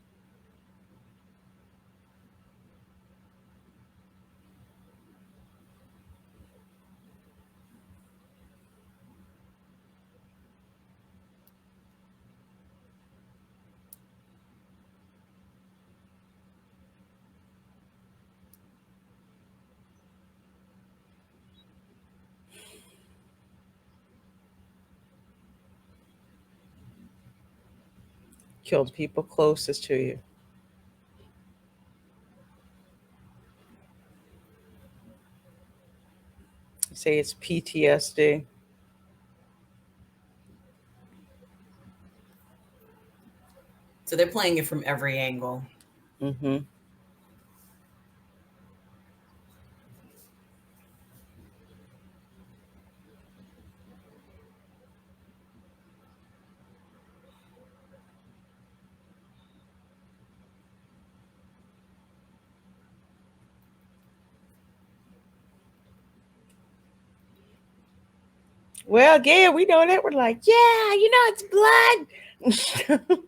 Killed people closest to you. say it's PTSD. So they're playing it from every angle. Hmm. Well, yeah, we know that. We're like, yeah, it's blood.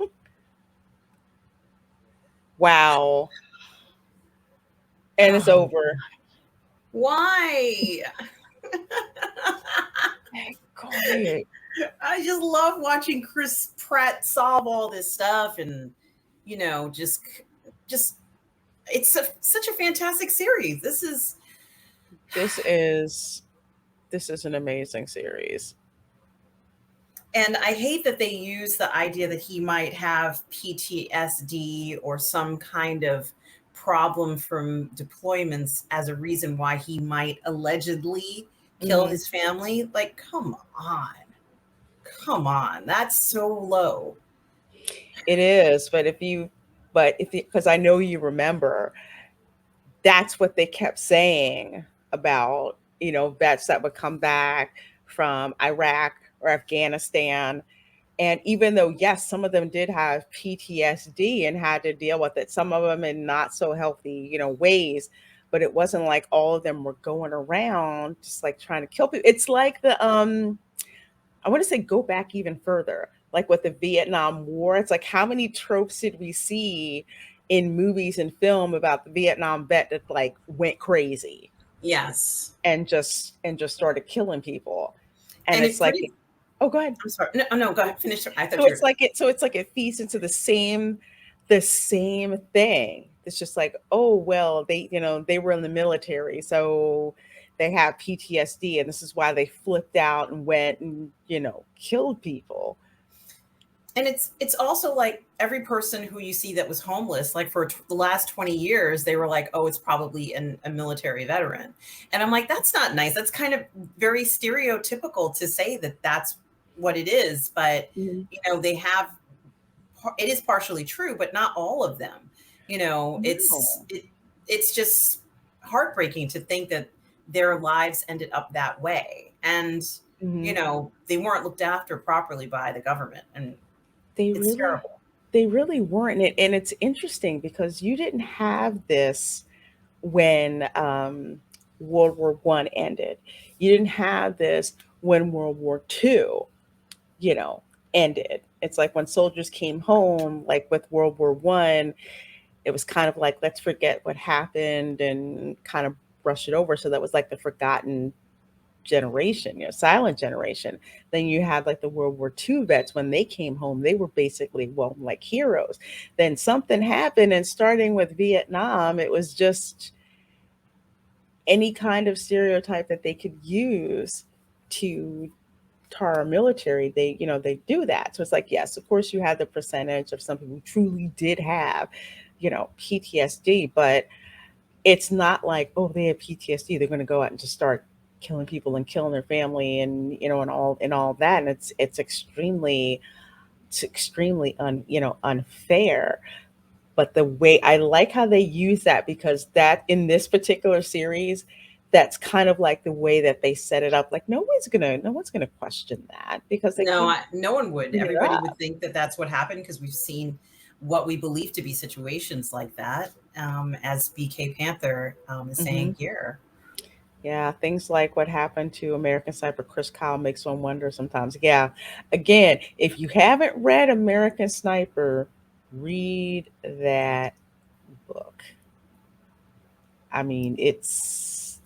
Wow. And it's Oh, over. why? Hey, quiet. I just love watching Chris Pratt solve all this stuff, and just such a fantastic series. This is this is an amazing series. And I hate that they use the idea that he might have PTSD or some kind of problem from deployments as a reason why he might allegedly kill Hmm. his family. Like, come on, that's so low. It is, but if you, because I know you remember, that's what they kept saying about, vets that would come back from Iraq or Afghanistan. And even though, yes, some of them did have PTSD and had to deal with it, some of them in not so healthy, ways, but it wasn't like all of them were going around just like trying to kill people. It's like I want to say go back even further, like with the Vietnam War. It's like how many tropes did we see in movies and film about the Vietnam vet that like went crazy Yes. and just started killing people. And And it's it like, pretty oh, go ahead. I'm sorry. No, oh, no, go ahead. Finish. I thought So you were. it's like it feeds into the same thing. It's just like, oh well, they were in the military, so they have PTSD, and this is why they flipped out and went and killed people. And it's also like every person who you see that was homeless, like for the last 20 years, they were like, oh, it's probably a military veteran. And I'm like, that's not nice. That's kind of very stereotypical to say that that's what it is. But Mhm. they have, it is partially true, but not all of them. No. It's just heartbreaking to think that their lives ended up that way. And Mhm. they weren't looked after properly by the government, and They it's really terrible. they really weren't. And it's interesting because you didn't have this when World War One ended. You didn't have this when World War Two, you know, ended. It's like when soldiers came home, like with World War One, it was kind of like let's forget what happened and kind of brush it over. So that was like the forgotten generation, silent generation. Then you had like the World War II vets when they came home, they were basically, well, like heroes. Then something happened, and starting with Vietnam, it was just any kind of stereotype that they could use to tar our military. They do that. So it's like, yes, of course, you had the percentage of some people who truly did have, PTSD, but it's not like, oh, they have PTSD, they're going to go out and just start killing people and killing their family and and all that. And it's extremely unfair. But the way I like how they use that, because that in this particular series, that's kind of like the way that they set it up. Like no one's gonna question that because they No, keep no one would. bringing it Everybody up. would think that that's what happened because we've seen what we believe to be situations like that, as BK Panther is Hmm. saying here. Yeah, things like what happened to American Sniper Chris Kyle makes one wonder sometimes. Yeah, again, if you haven't read American Sniper, read that book. I mean, it's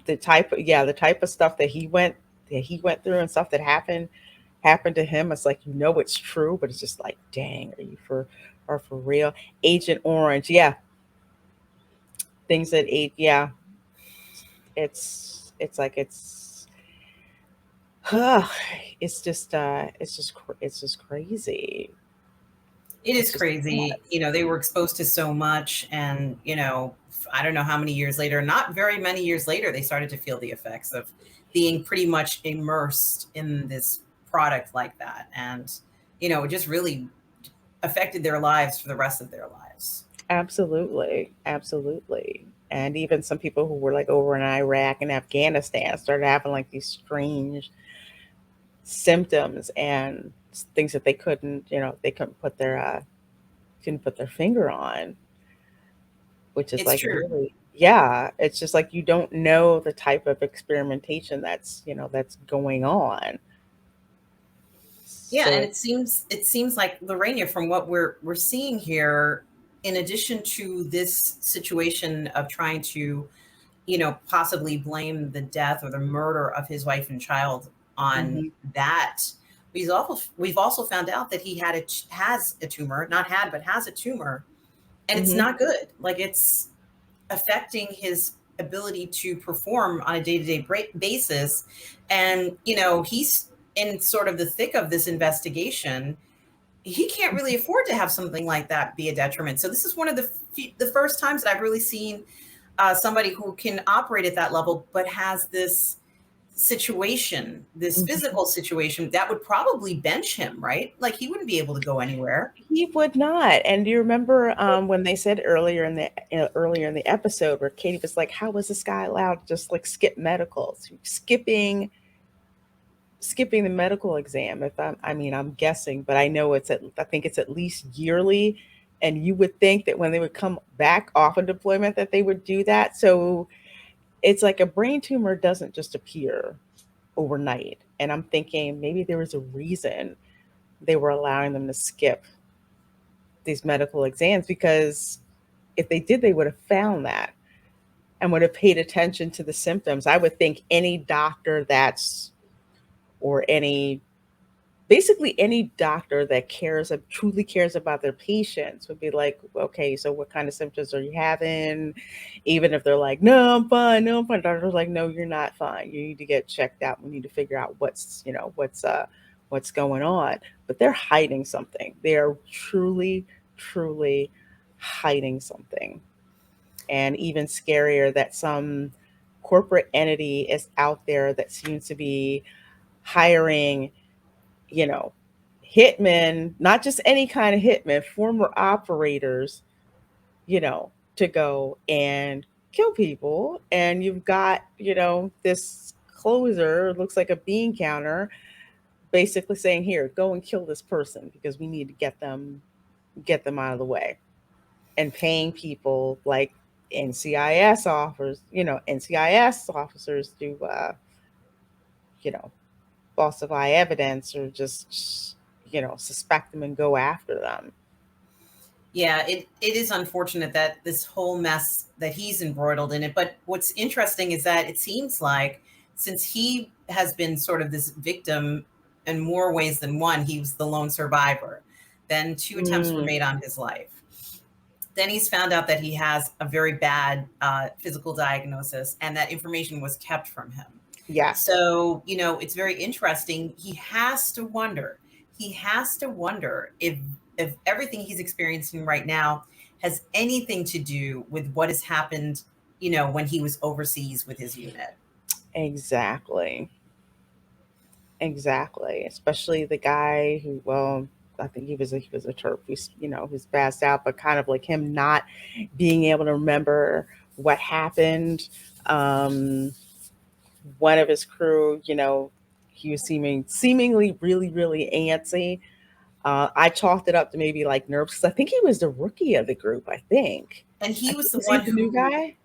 the type of stuff that he went through and stuff that happened to him. It's like it's true, but it's just like, dang, are for real? Agent Orange, yeah, things that ate, yeah, it's like it's just it's just crazy. It It's is just crazy. nuts. They were exposed to so much, and I don't know how many years later, not very many years later, they started to feel the effects of being pretty much immersed in this product like that. And it just really affected their lives for the rest of their lives. Absolutely, absolutely. And even some people who were like over in Iraq and Afghanistan started having like these strange symptoms and things that they couldn't put their finger on, which is It's like true. really, yeah, it's just like you don't know the type of experimentation that's going on. Yeah, and So, it seems like Lorena, from what we're seeing here, in addition to this situation of trying to possibly blame the death or the murder of his wife and child on mhm, that. We've also found out that he has a tumor, not had, but has a tumor, and it's mhm, not good. Like, it's affecting his ability to perform on a day-to-day basis. And he's in sort of the thick of this investigation. He can't really afford to have something like that be a detriment. So this is one of the first times that I've really seen somebody who can operate at that level, but has this situation, this mhm. physical situation that would probably bench him, right? Like, he wouldn't be able to go anywhere. He would not. And do you remember when they said earlier in the episode where Katie was like, "How was this guy allowed to just like skip medicals, skipping the medical exam?" I'm guessing, but I think it's at least yearly. And you would think that when they would come back off of deployment that they would do that. So it's like a brain tumor doesn't just appear overnight. And I'm thinking maybe there was a reason they were allowing them to skip these medical exams, because if they did, they would have found that and would have paid attention to the symptoms. I would think any doctor that's or any basically any doctor that truly cares about their patients would be like, okay, so what kind of symptoms are you having? Even if they're like, no, I'm fine, no, I'm fine. Doctor's like, no, you're not fine. You need to get checked out. We need to figure out what's going on. But they're hiding something. They are truly, truly hiding something. And even scarier that some corporate entity is out there that seems to be hiring, you know, hitmen, not just any kind of hitmen, former operators, to go and kill people. And you've got, this closer, looks like a bean counter, basically saying, here, go and kill this person because we need to get them out of the way. And paying people like NCIS officers to you know, falsify evidence or just suspect them and go after them. Yeah, it is unfortunate that this whole mess that he's embroiled in it. But what's interesting is that it seems like, since he has been sort of this victim in more ways than one, he was the lone survivor. Then two attempts were Mm, made on his life. Then he's found out that he has a very bad physical diagnosis, and that information was kept from him. yes, So, it's very interesting. He has to wonder if everything he's experiencing right now has anything to do with what has happened, when he was overseas with his unit. exactly, exactly. Especially the guy who, well, I think he was a Turk who's passed out, but kind of like him not being able to remember what happened. Um, One of his crew, he was seemingly really, really antsy. I chalked it up to maybe like nerves because I think he was the rookie of the group. I think. And he was the Was he one the new who guy?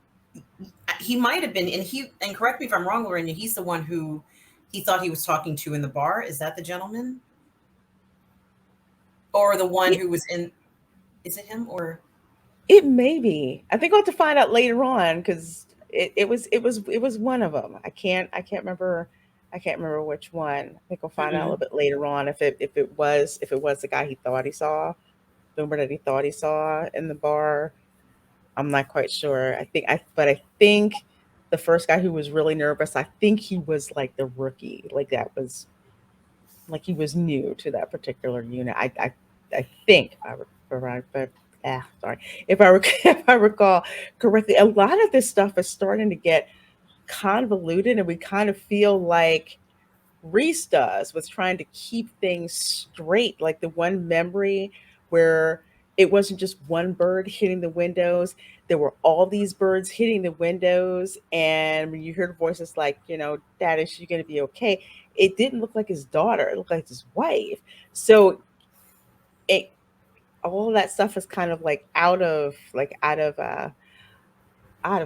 he might have been, and correct me if I'm wrong, Lorena, he's the one who he thought he was talking to in the bar. Is that the gentleman? Or the one Yeah, who was in, is it him or it may be. I think I'll have to find out later on because it was one of them. I can't remember. I can't remember which one. I think we'll find out a little Mm-mm. bit later on if it was the guy he thought he saw, the number that he thought he saw in the bar. I'm not quite sure. I think the first guy who was really nervous, I think he was like the rookie. Like that was like he was new to that particular unit. I think but sorry, if I if I recall correctly, a lot of this stuff is starting to get convoluted, and we kind of feel like Reese does with trying to keep things straight, like the one memory where it wasn't just one bird hitting the windows. There were all these birds hitting the windows. And when you heard voices like, Dad, is she going to be okay? It didn't look like his daughter. It looked like his wife. So it, all of that stuff is kind of like out of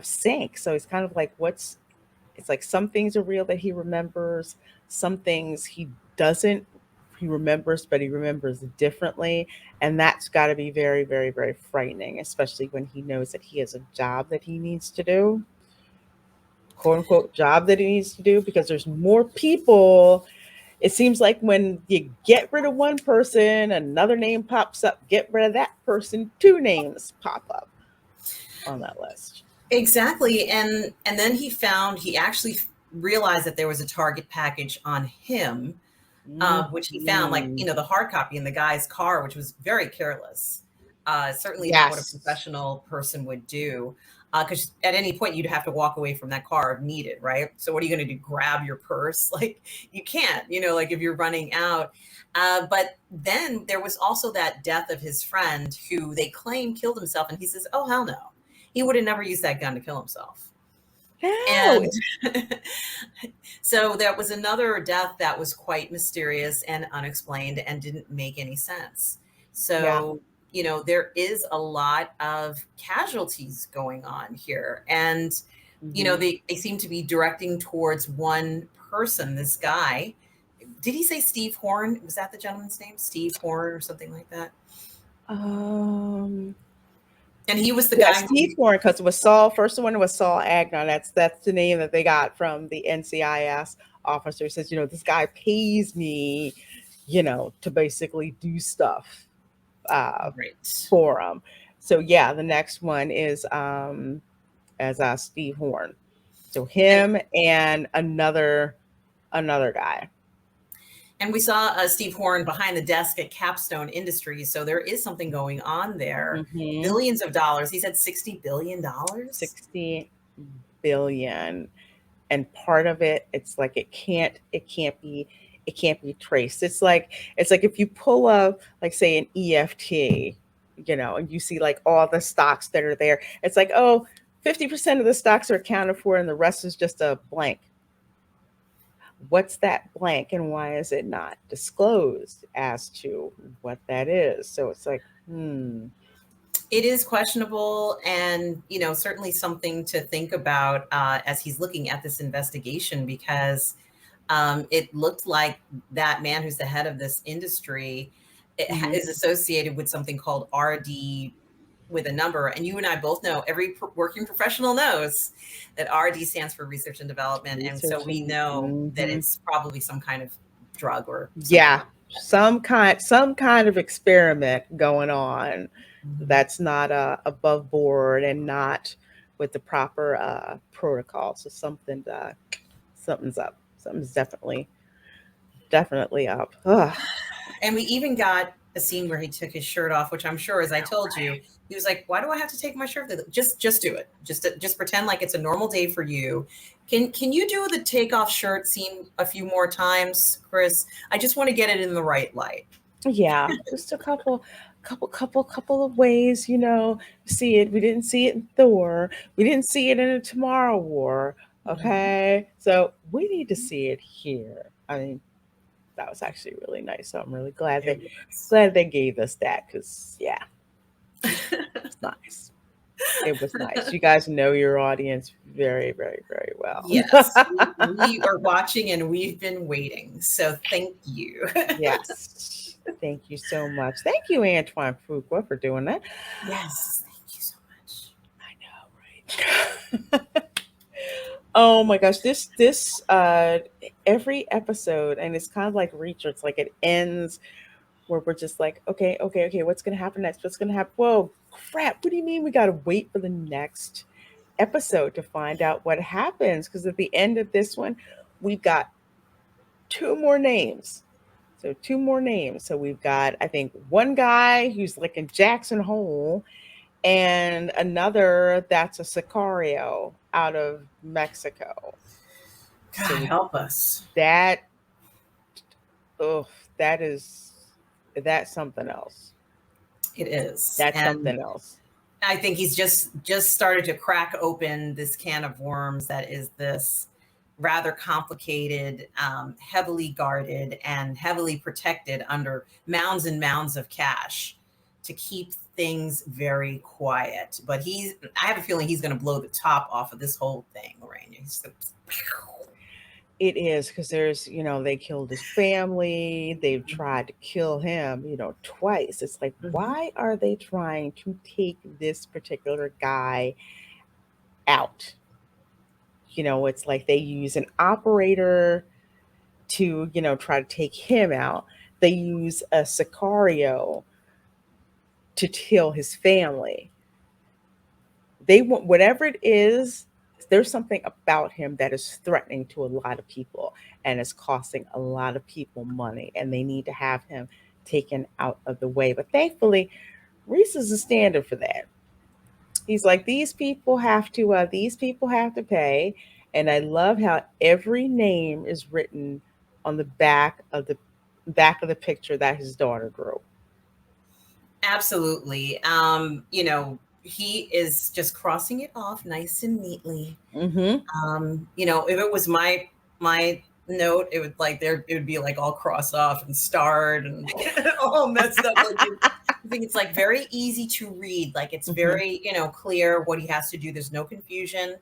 sync. So it's kind of like it's like some things are real that he remembers, some things he doesn't. He remembers, but he remembers differently. And that's got to be very, very, very frightening, especially when he knows that he has a job that he needs to do, quote unquote, job that he needs to do, because there's more people. It seems like when you get rid of one person, another name pops up. Get rid of that person, two names pop up on that list. Exactly. And then he actually realized that there was a target package on him, which he found, like, Mhm. the hard copy in the guy's car, which was very careless. Certainly not what a Yes. professional person would do. Because at any point you'd have to walk away from that car if needed, right? So what are you going to do? Grab your purse? Like, you can't, like, if you're running out. But then there was also that death of his friend who they claim killed himself. And he says, oh, hell no. He would have never used that gun to kill himself. No. And so that was another death that was quite mysterious and unexplained and didn't make any sense. Yeah. So, there is a lot of casualties going on here. And, Mhm. they seem to be directing towards one person, this guy. Did he say Steve Horn? Was that the gentleman's name? Steve Horn or something like that? Um, And he was the yeah, guy Steve who, Horn, because it was Saul. First one was Saul Agnon. That's the name that they got from the NCIS officer. He says, this guy pays me, to basically do stuff right. for him. So yeah, the next one is as Steve Horn. So And him and another guy. And we saw Steve Horn behind the desk at Capstone Industries. So there is something going on there. Hmm. Billions of dollars. He said $60 billion. 60 billion. And part of it, it's like it can't be traced. It's like if you pull up, like, say, an EFT, and you see like all the stocks that are there. It's like, oh, 50% of the stocks are accounted for and the rest is just a blank. What's that blank, and why is it not disclosed as to what that is? So it's like, It is questionable, and certainly something to think about as he's looking at this investigation, because it looked like that man who's the head of this industry mhm. is associated with something called RD with a number. And you and I both know, every working professional knows that RD stands for research and development. And so we Researching. know that Mhm. it's probably some kind of drug or something Yeah, like that. some kind of experiment going on Mhm. that's not above board and not with the proper protocol. So something's up. Something's definitely up. Ugh. And we even got a scene where he took his shirt off, which I'm sure, as I told you, he was like, "Why do I have to take my shirt off? Just do it. Just pretend like it's a normal day for you." Can you do the take off shirt scene a few more times, Chris? I just want to get it in the right light. Yeah, just a couple of ways, see it. We didn't see it in Thor. We didn't see it in a Tomorrow War. Mhm. Okay, so we need to see it here. I mean, that was actually really nice. So I'm really glad It they was. glad they gave us that, because yeah, it's nice. It was nice. You guys know your audience very, very, very well. Yes, we are watching and we've been waiting. So thank you. Yes. Thank you so much. Thank you, Antoine Fuqua, for doing that. Yes, thank you so much. I know, right? Oh my gosh, this every episode, and it's kind of like Reacher. It's like it ends where we're just like, okay, okay, okay, what's gonna happen next? What's gonna happen? Whoa, crap! What do you mean we gotta wait for the next episode to find out what happens? Because at the end of this one, we've got two more names. So two more names. So we've got, I think, one guy who's like in Jackson Hole, and another that's a Sicario out of Mexico. So God help us. that, oh, that is, that's something else. It is. That's And something else. I think he's just started to crack open this can of worms that is this rather complicated, heavily guarded, and heavily protected under mounds and mounds of cash to keep things very quiet. But I have a feeling he's going to blow the top off of this whole thing, Lorraine. It is because there's, they killed his family. They've tried to kill him, twice. It's like, Mhm. why are they trying to take this particular guy out? It's like they use an operator to, try to take him out. They use a Sicario to kill his family. They want whatever it is. There's something about him that is threatening to a lot of people and is costing a lot of people money, and they need to have him taken out of the way. But thankfully, Reese is a standard for that. He's like, these people have to pay. And I love how every name is written on the back of the picture that his daughter drew. Absolutely. He is just crossing it off nice and neatly. Mm-hmm. If it was my note, it would it would be like all crossed off and starred and all messed up. I think it's like very easy to read. Like it's Mm-hmm. very, clear what he has to do. There's no confusion.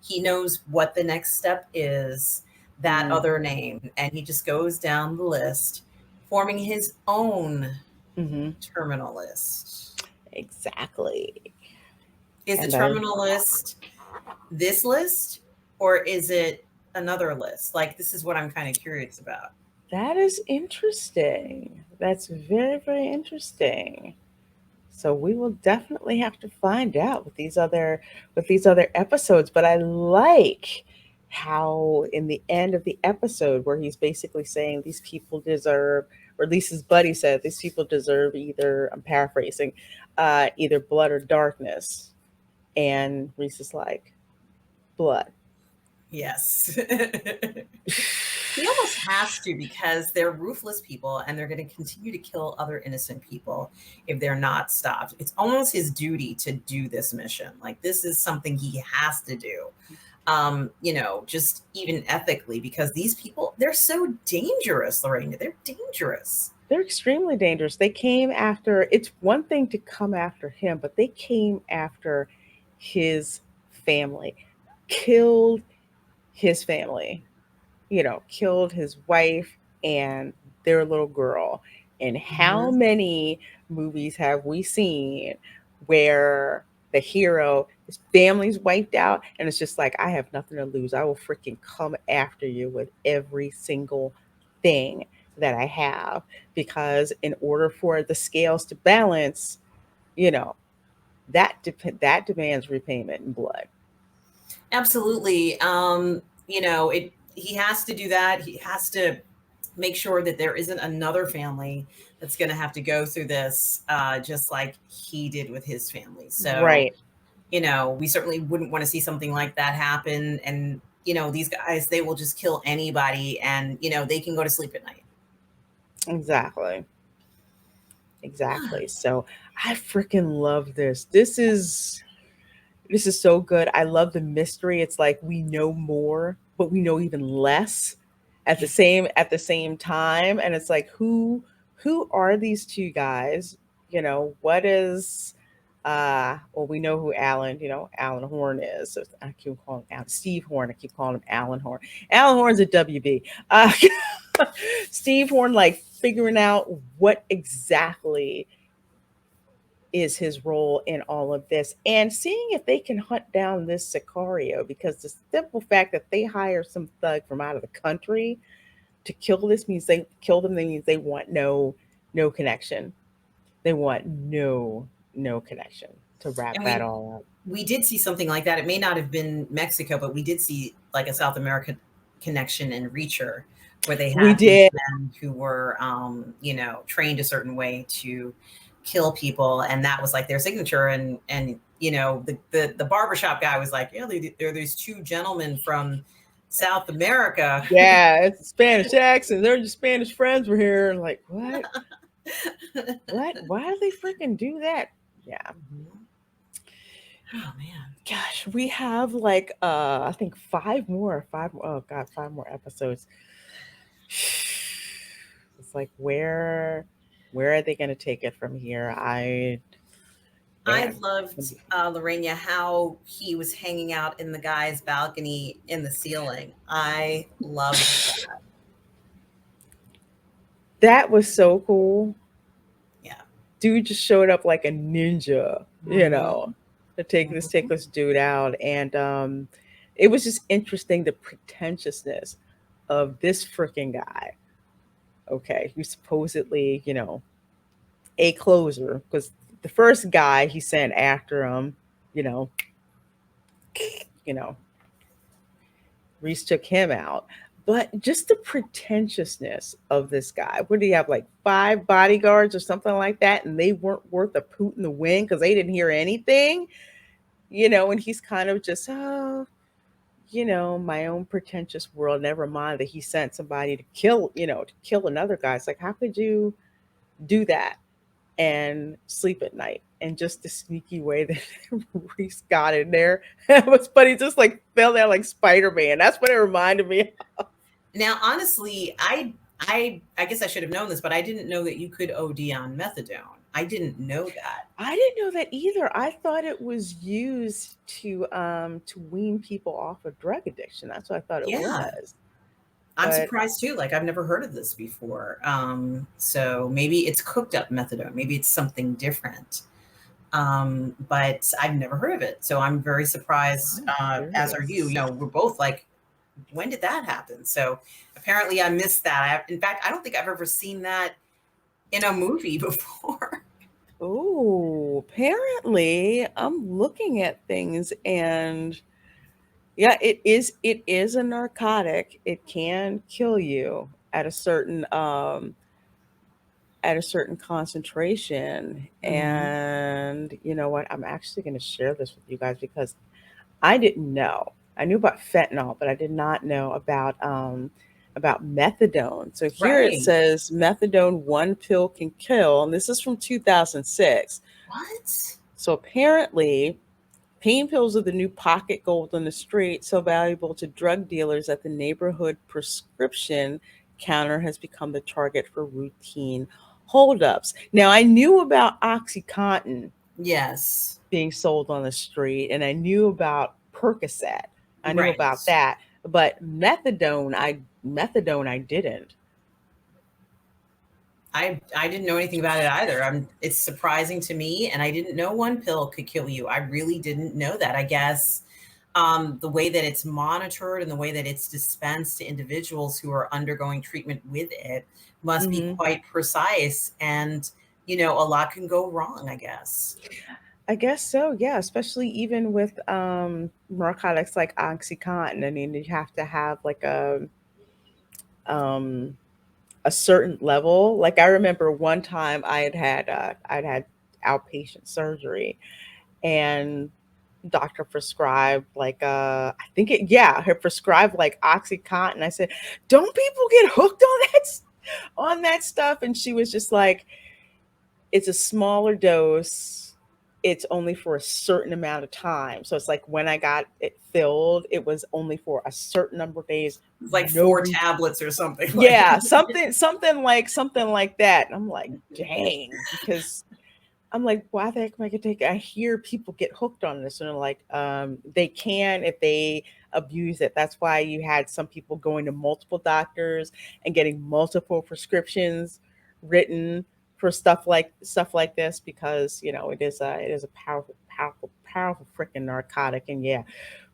He knows what the next step is, that Mm-hmm. other name, and he just goes down the list, forming his own Mm-hmm. terminal list. Exactly. Is the And I terminal list this list, or is it another list? Like, this is what I'm kind of curious about. That is interesting. That's very, very interesting. So we will definitely have to find out with these other episodes. But I like how in the end of the episode where he's basically saying these people deserve, or at least his buddy said these people deserve either, I'm paraphrasing, either blood or darkness. And Reese is like, blood. Yes. He almost has to, because they're ruthless people and they're going to continue to kill other innocent people if they're not stopped. It's almost his duty to do this mission. Like, this is something he has to do. Just even ethically, because these people, they're so dangerous, Lorena. They're dangerous. They're extremely dangerous. They came after, it's one thing to come after him, but they came after his family, killed his family, killed his wife and their little girl. And how Mhm. many movies have we seen where the hero, his family's wiped out, and it's just like, I have nothing to lose. I will freaking come after you with every single thing that I have. Because in order for the scales to balance, you know, that demands repayment in blood. Absolutely. He has to do that. He has to make sure that there isn't another family that's going to have to go through this, just like he did with his family. So, Right. we certainly wouldn't want to see something like that happen. And, these guys, they will just kill anybody, and, they can go to sleep at night. Exactly. Exactly. So I freaking love this. This is so good. I love the mystery. It's like we know more, but we know even less at the same time. And it's like who are these two guys? What is well, we know who Alan Horn is. So I keep calling him Steve Horn. I keep calling him Alan Horn. Alan Horn's a WB. Steve Horn, like figuring out what exactly is his role in all of this, and seeing if they can hunt down this Sicario, because the simple fact that they hire some thug from out of the country to kill this means they kill them. They means they want no connection. They want no connection to wrap And that we all up. we did see something like that. It may not have been Mexico, but we did see like a South American connection in Reacher, where they We had these did. men who were, trained a certain way to kill people, and that was like their signature. And the barbershop guy was like, yeah, there are these two gentlemen from South America. Yeah, it's a Spanish accent. They're just Spanish friends were here. And like, what? What? Why do they freaking do that? Yeah. Mhm. Oh man. Gosh, we have like I think oh god, 5 more episodes. It's like where are they gonna take it from here? I Man. loved Lorena, how he was hanging out in the guy's balcony in the ceiling. I loved that. That was so cool. Yeah. Dude just showed up like a ninja, Hmm. to take Hmm. this dude out. And it was just interesting, the pretentiousness of this freaking guy. Okay, who's supposedly, a closer, because the first guy he sent after him, you know, you know, Reese took him out. But just the pretentiousness of this guy. What do you have, like 5 bodyguards or something like that? And they weren't worth a poot in the wind because they didn't hear anything, and he's kind of just, oh, my own pretentious world. Never mind that he sent somebody to kill another guy. It's like, how could you do that and sleep at night? And just the sneaky way that Reese got in there. It was funny, just like fell down like Spider-Man. That's what it reminded me. Now, honestly, I guess I should have known this, but I didn't know that you could OD on methadone. I didn't know that. I didn't know that either. I thought it was used to wean people off of drug addiction. That's what I thought it Yeah. was. I'm But surprised too. Like I've never heard of this before. So maybe it's cooked up methadone. Maybe it's something different. But I've never heard of it. So I'm very surprised, I'm as are you. curious. We're both like, when did that happen? So apparently I missed that. In fact, I don't think I've ever seen that in a movie before. Oh, apparently I'm looking at things, and yeah, it is a narcotic. It can kill you at a certain concentration. Mhm. And you know what? I'm actually going to share this with you guys because I didn't know. I knew about fentanyl, but I did not know about methadone. So here it Right. says methadone, one pill can kill, and this is from 2006. What? So apparently, pain pills are the new pocket gold on the street, so valuable to drug dealers that the neighborhood prescription counter has become the target for routine holdups. Now, I knew about OxyContin Yes. being sold on the street, and I knew about Percocet. I knew about Right. that, but methadone I didn't. I didn't know anything about it either. It's surprising to me, and I didn't know one pill could kill you. I really didn't know that. I guess the way that it's monitored and the way that it's dispensed to individuals who are undergoing treatment with it must be Hmm. quite precise, and a lot can go wrong, I guess. I guess so, yeah. Especially even with narcotics like OxyContin. I mean, you have to have like um, a certain level. Like I remember one time I'd had outpatient surgery, and doctor prescribed like I think it yeah, her prescribed like OxyContin. I said, "Don't people get hooked on that stuff?" And she was just like, "It's a smaller dose. It's only for a certain amount of time." So it's like when I got it filled, it was only for a certain number of days. It's like No four re- tablets or something like. yeah, something like that. And I'm like, dang, because I'm like, why the heck am I gonna take it? I hear people get hooked on this, and they're like, they can if they abuse it. That's why you had some people going to multiple doctors and getting multiple prescriptions written for stuff like this, because it is a powerful, powerful, powerful freaking narcotic. And yeah,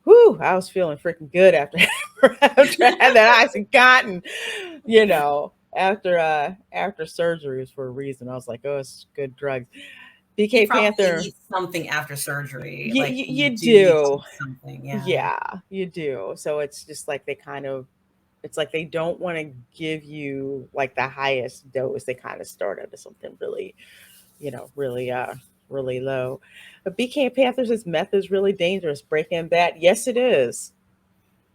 whoo, I was feeling freaking good after after I had that oxycontin, after surgeries for a reason. I was like, oh, it's good drugs. You BK probably Panther, need something after surgery. you, Like you, you you do need to do. take something. Yeah. Yeah, you do. So it's just like they kind of It's like they don't want to give you like the highest dose. They kind of start at something really, really really low. But BK Panthers' meth is really dangerous. Breaking Bad, yes it is.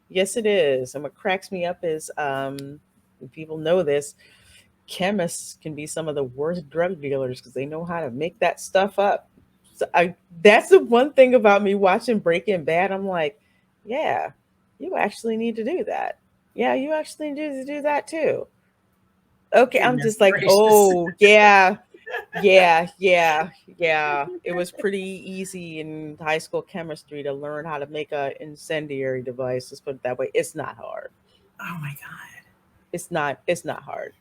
Yes it is. And what cracks me up is people know this, chemists can be some of the worst drug dealers because they know how to make that stuff up. So that's the one thing about me watching Breaking Bad. I'm like, yeah, you actually need to do that. Yeah, you actually need to do that too. Okay, I'm Goodness just like, gracious. oh yeah, yeah, yeah, yeah. It was pretty easy in high school chemistry to learn how to make a incendiary device. Let's put it that way. It's not hard. Oh my God. It's not. It's not hard.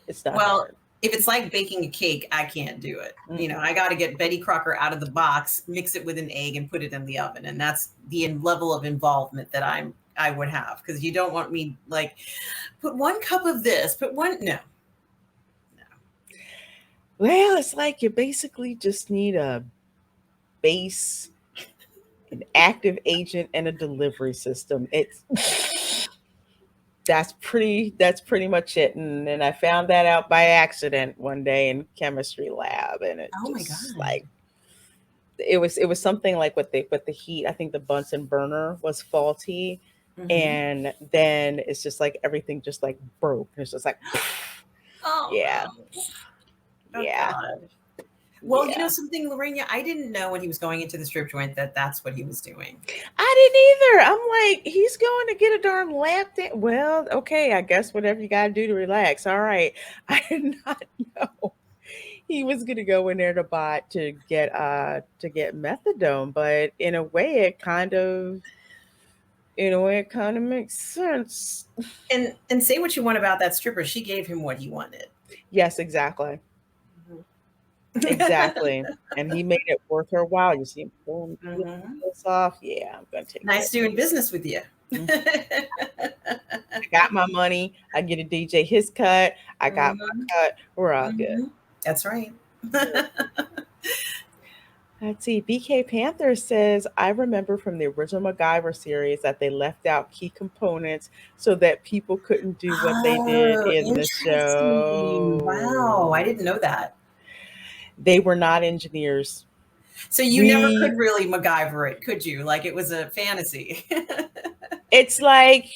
It's not Well, hard. if it's like baking a cake, I can't do it. Mm-mm. I got to get Betty Crocker out of the box, mix it with an egg, and put it in the oven, and that's the level of involvement that I would have, because you don't want me like put 1 cup of this, put one no. Well, it's like you basically just need a base, an active agent, and a delivery system. It's that's pretty much it. And then I found that out by accident one day in chemistry lab, and it Oh my just God. like it was something like with the heat. I think the Bunsen burner was faulty, Hmm. and then it's just like everything just like broke. It's just like Oh yeah, no. Oh yeah, God. Well, yeah. something, Lorena, I didn't know when he was going into the strip joint that that's what he was doing. I didn't either. I'm like, he's going to get a darn lap dance. Well, okay, I guess whatever you got to do to relax. All right. I did not know he was going to go in there to get methadone, but in a way it kind of makes sense. And say what you want about that stripper, she gave him what he wanted. Yes, exactly. Mhm. Exactly. And he made it worth her while. You see him pulling Hmm. this off. Yeah, I'm going to take Nice that. doing business with you. Mhm. I got my money. I get a DJ his cut. I got Hmm. my cut. We're all good. Hmm. That's right. Let's see. BK Panther says, I remember from the original MacGyver series that they left out key components so that people couldn't do what they did Oh, in the interesting. Wow, I show. didn't know that. They were not engineers. So you never We, could really MacGyver it, could you? Like it was a fantasy. it's like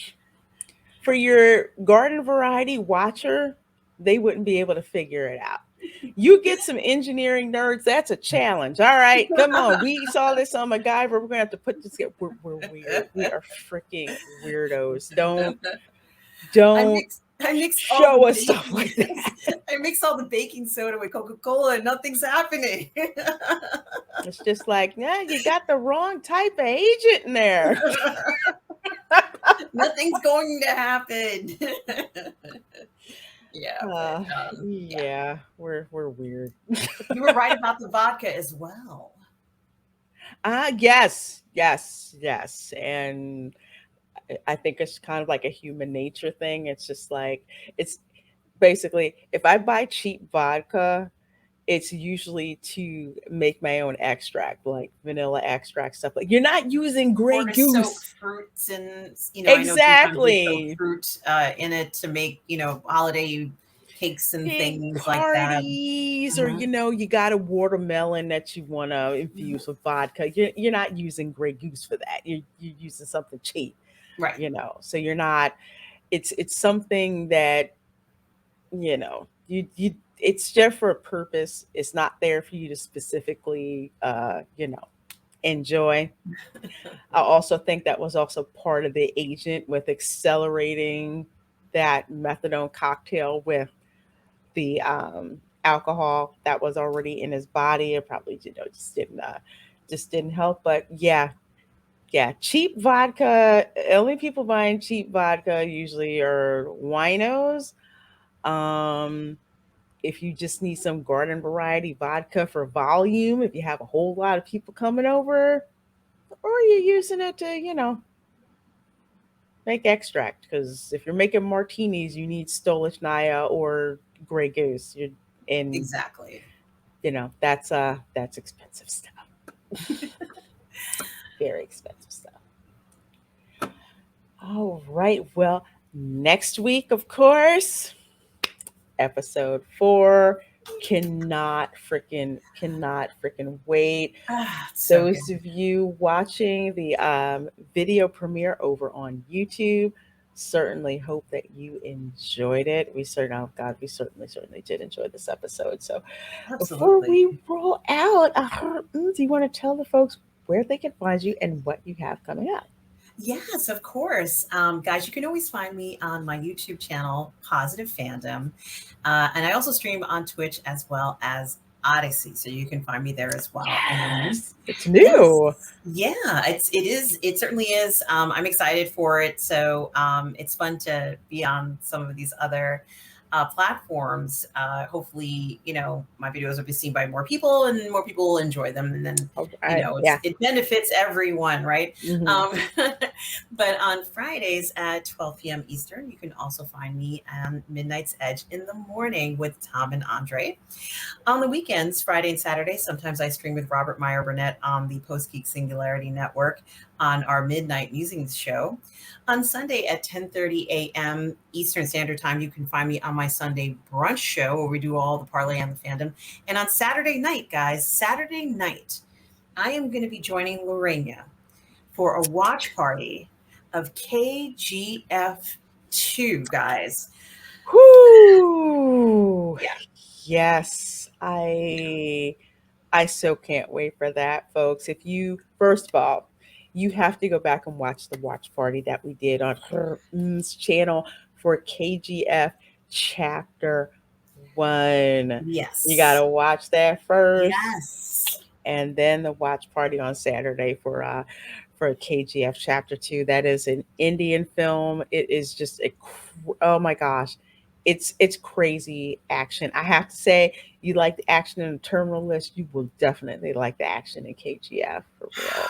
for your garden variety watcher, they wouldn't be able to figure it out. You get some engineering nerds, that's a challenge. All right, come on. We saw this on MacGyver. We're gonna have to put this together. We're weird. We are freaking weirdos. Don't don't I mixed all the show us stuff baking. like that. I mixed all the baking soda with Coca-Cola and nothing's happening. It's just like, yeah, you got the wrong type of agent in there. Nothing's going to happen. Yeah, but Uh, yeah. yeah, we're weird. You were right about the vodka as well. Yes, yes, yes. And I think it's kind of like a human nature thing. It's just like it's basically if I buy cheap vodka, it's usually to make my own extract, like vanilla extract stuff. Like you're not using Or Grey to soak Goose. fruits, and I know sometimes they soak Exactly. fruit in it to make holiday cakes and Pig things like that. parties, or Mhm. you got a watermelon that you want to infuse with vodka. You're not using Grey Goose for that. You're using something cheap, Right. So you're not. It's something that you it's there for a purpose. It's not there for you to specifically enjoy. I also think that was also part of the agent with accelerating that methadone cocktail with the alcohol that was already in his body. It probably just didn't help. But yeah, yeah, cheap vodka. Only people buying cheap vodka usually are winos. Um, if you just need some garden variety vodka for volume, if you have a whole lot of people coming over, or you're using it to, make extract. Because if you're making martinis, you need Stolichnaya or Grey Goose. And Exactly. that's expensive stuff. Very expensive stuff. All right. Well, Next week, of course, episode 4. Cannot freaking wait. It's so Those good. of you watching the video premiere over on YouTube, certainly hope that you enjoyed it. We certainly, oh God, we certainly did enjoy this episode. So before Absolutely. we roll out, do you want to tell the folks where they can find you and what you have coming up? Yes, of course. Guys, you can always find me on my YouTube channel, Positive Fandom. And I also stream on Twitch as well as Odyssey. So you can find me there as well. And Yes, it's yes, new. yeah, it certainly is. I'm excited for it. So it's fun to be on some of these other platforms. Hopefully, my videos will be seen by more people and more people will enjoy them. And then, All right. it's, Yeah. it benefits everyone, right? Hmm. Um, but on Fridays at 12 p.m. Eastern, you can also find me on Midnight's Edge in the morning with Tom and Andre. On the weekends, Friday and Saturday, sometimes I stream with Robert Meyer Burnett on the Post Geek Singularity Network on our Midnight Musings show. On Sunday at 10:30 a.m. Eastern Standard Time, you can find me on my Sunday brunch show where we do all the parlay and the fandom. And on Saturday night, guys, Saturday night, I am going to be joining Lorena for a watch party of KGF 2, guys. Whoo! Yeah. Yes, I so can't wait for that, folks. If you first of all, you have to go back and watch the watch party that we did on her channel for KGF Chapter 1. You Yes. gotta watch that first, Yes. and then the watch party on Saturday for KGF Chapter 2. That is an Indian film. It is just oh my gosh. It's crazy action. I have to say, you like the action in the Terminal List, you will definitely like the action in KGF for real.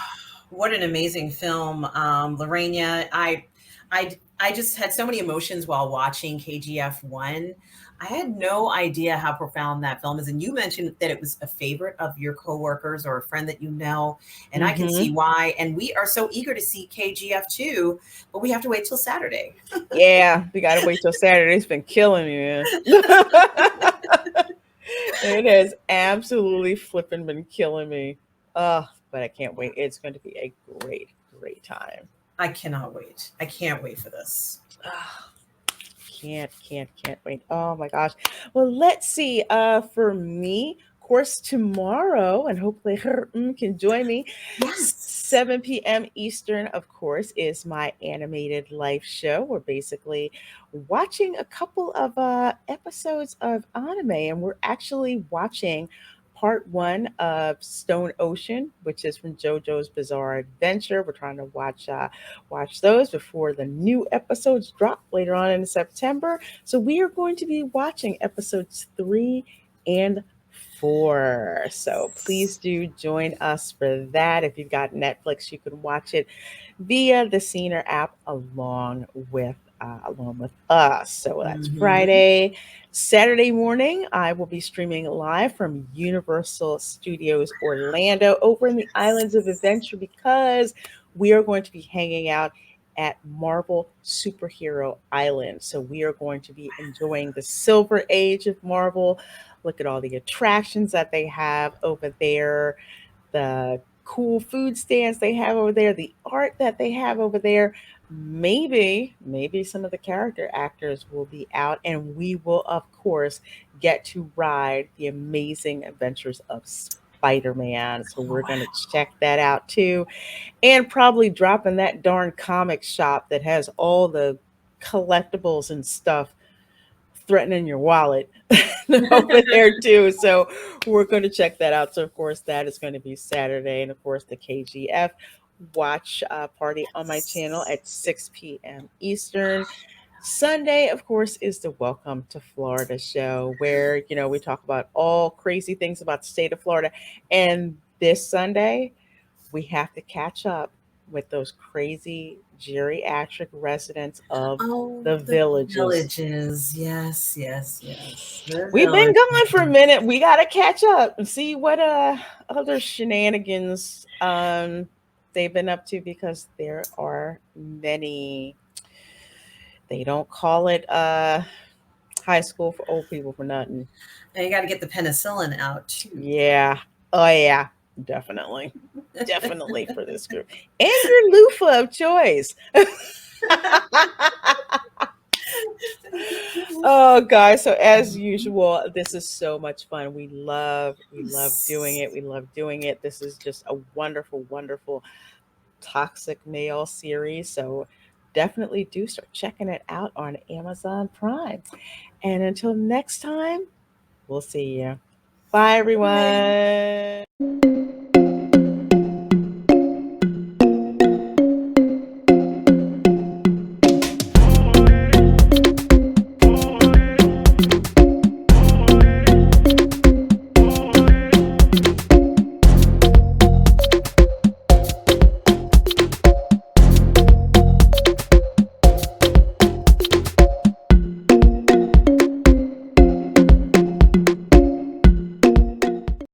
What an amazing film, Lorena. I just had so many emotions while watching KGF 1. I had no idea how profound that film is. And you mentioned that it was a favorite of your coworkers or a friend that you know, and I can see Hmm. why. And we are so eager to see KGF 2, but we have to wait till Saturday. Yeah, we gotta wait till Saturday. It's been killing me, man. It has absolutely flipping been killing me. But I can't wait. It's going to be a great time. I cannot wait. I can't wait for this. Ah, can't wait. Oh my gosh. Well, let's see. For me, of course, tomorrow, and hopefully her can join me. Yes. 7 p.m. Eastern, of course, is my animated life show. We're basically watching a couple of episodes of anime, and we're actually watching part 1 of Stone Ocean, which is from JoJo's Bizarre Adventure. We're trying to watch those before the new episodes drop later on in September. So we are going to be watching episodes 3 and 4. So please do join us for that. If you've got Netflix, you can watch it via the Scener app along with us. So that's Hmm. Friday. Saturday morning, I will be streaming live from Universal Studios Orlando over in the Islands of Adventure because we are going to be hanging out at Marvel Superhero Island. So we are going to be enjoying the silver age of Marvel. Look at all the attractions that they have over there, the cool food stands they have over there, the art that they have over there. Maybe some of the character actors will be out, and we will, of course, get to ride the amazing adventures of Spider-Man. So Oh, we're going wow. to check that out too, and probably drop in that darn comic shop that has all the collectibles and stuff threatening your wallet over there too. So we're going to check that out. So of course that is going to be Saturday, and of course the KGF watch party on my channel Yes. at 6 p.m. Eastern. Sunday, of course, is the Welcome to Florida show where, we talk about all crazy things about the state of Florida. And this Sunday, we have to catch up with those crazy geriatric residents of Oh, the the villages. villages. Yes, yes, yes. The We've been gone for a villages. minute. We gotta catch up and see what other shenanigans they've been up to, because there are They don't call it high school for old people for nothing. And you got to get the penicillin out too. Yeah. Oh yeah. Definitely. Definitely for this group. And your loofah of choice. Oh guys, so as usual, this is so much fun. We love doing it. We love doing it. This is just a wonderful, wonderful toxic male series. So definitely do start checking it out on Amazon Prime. And until next time, we'll see you. Bye Bye. everyone.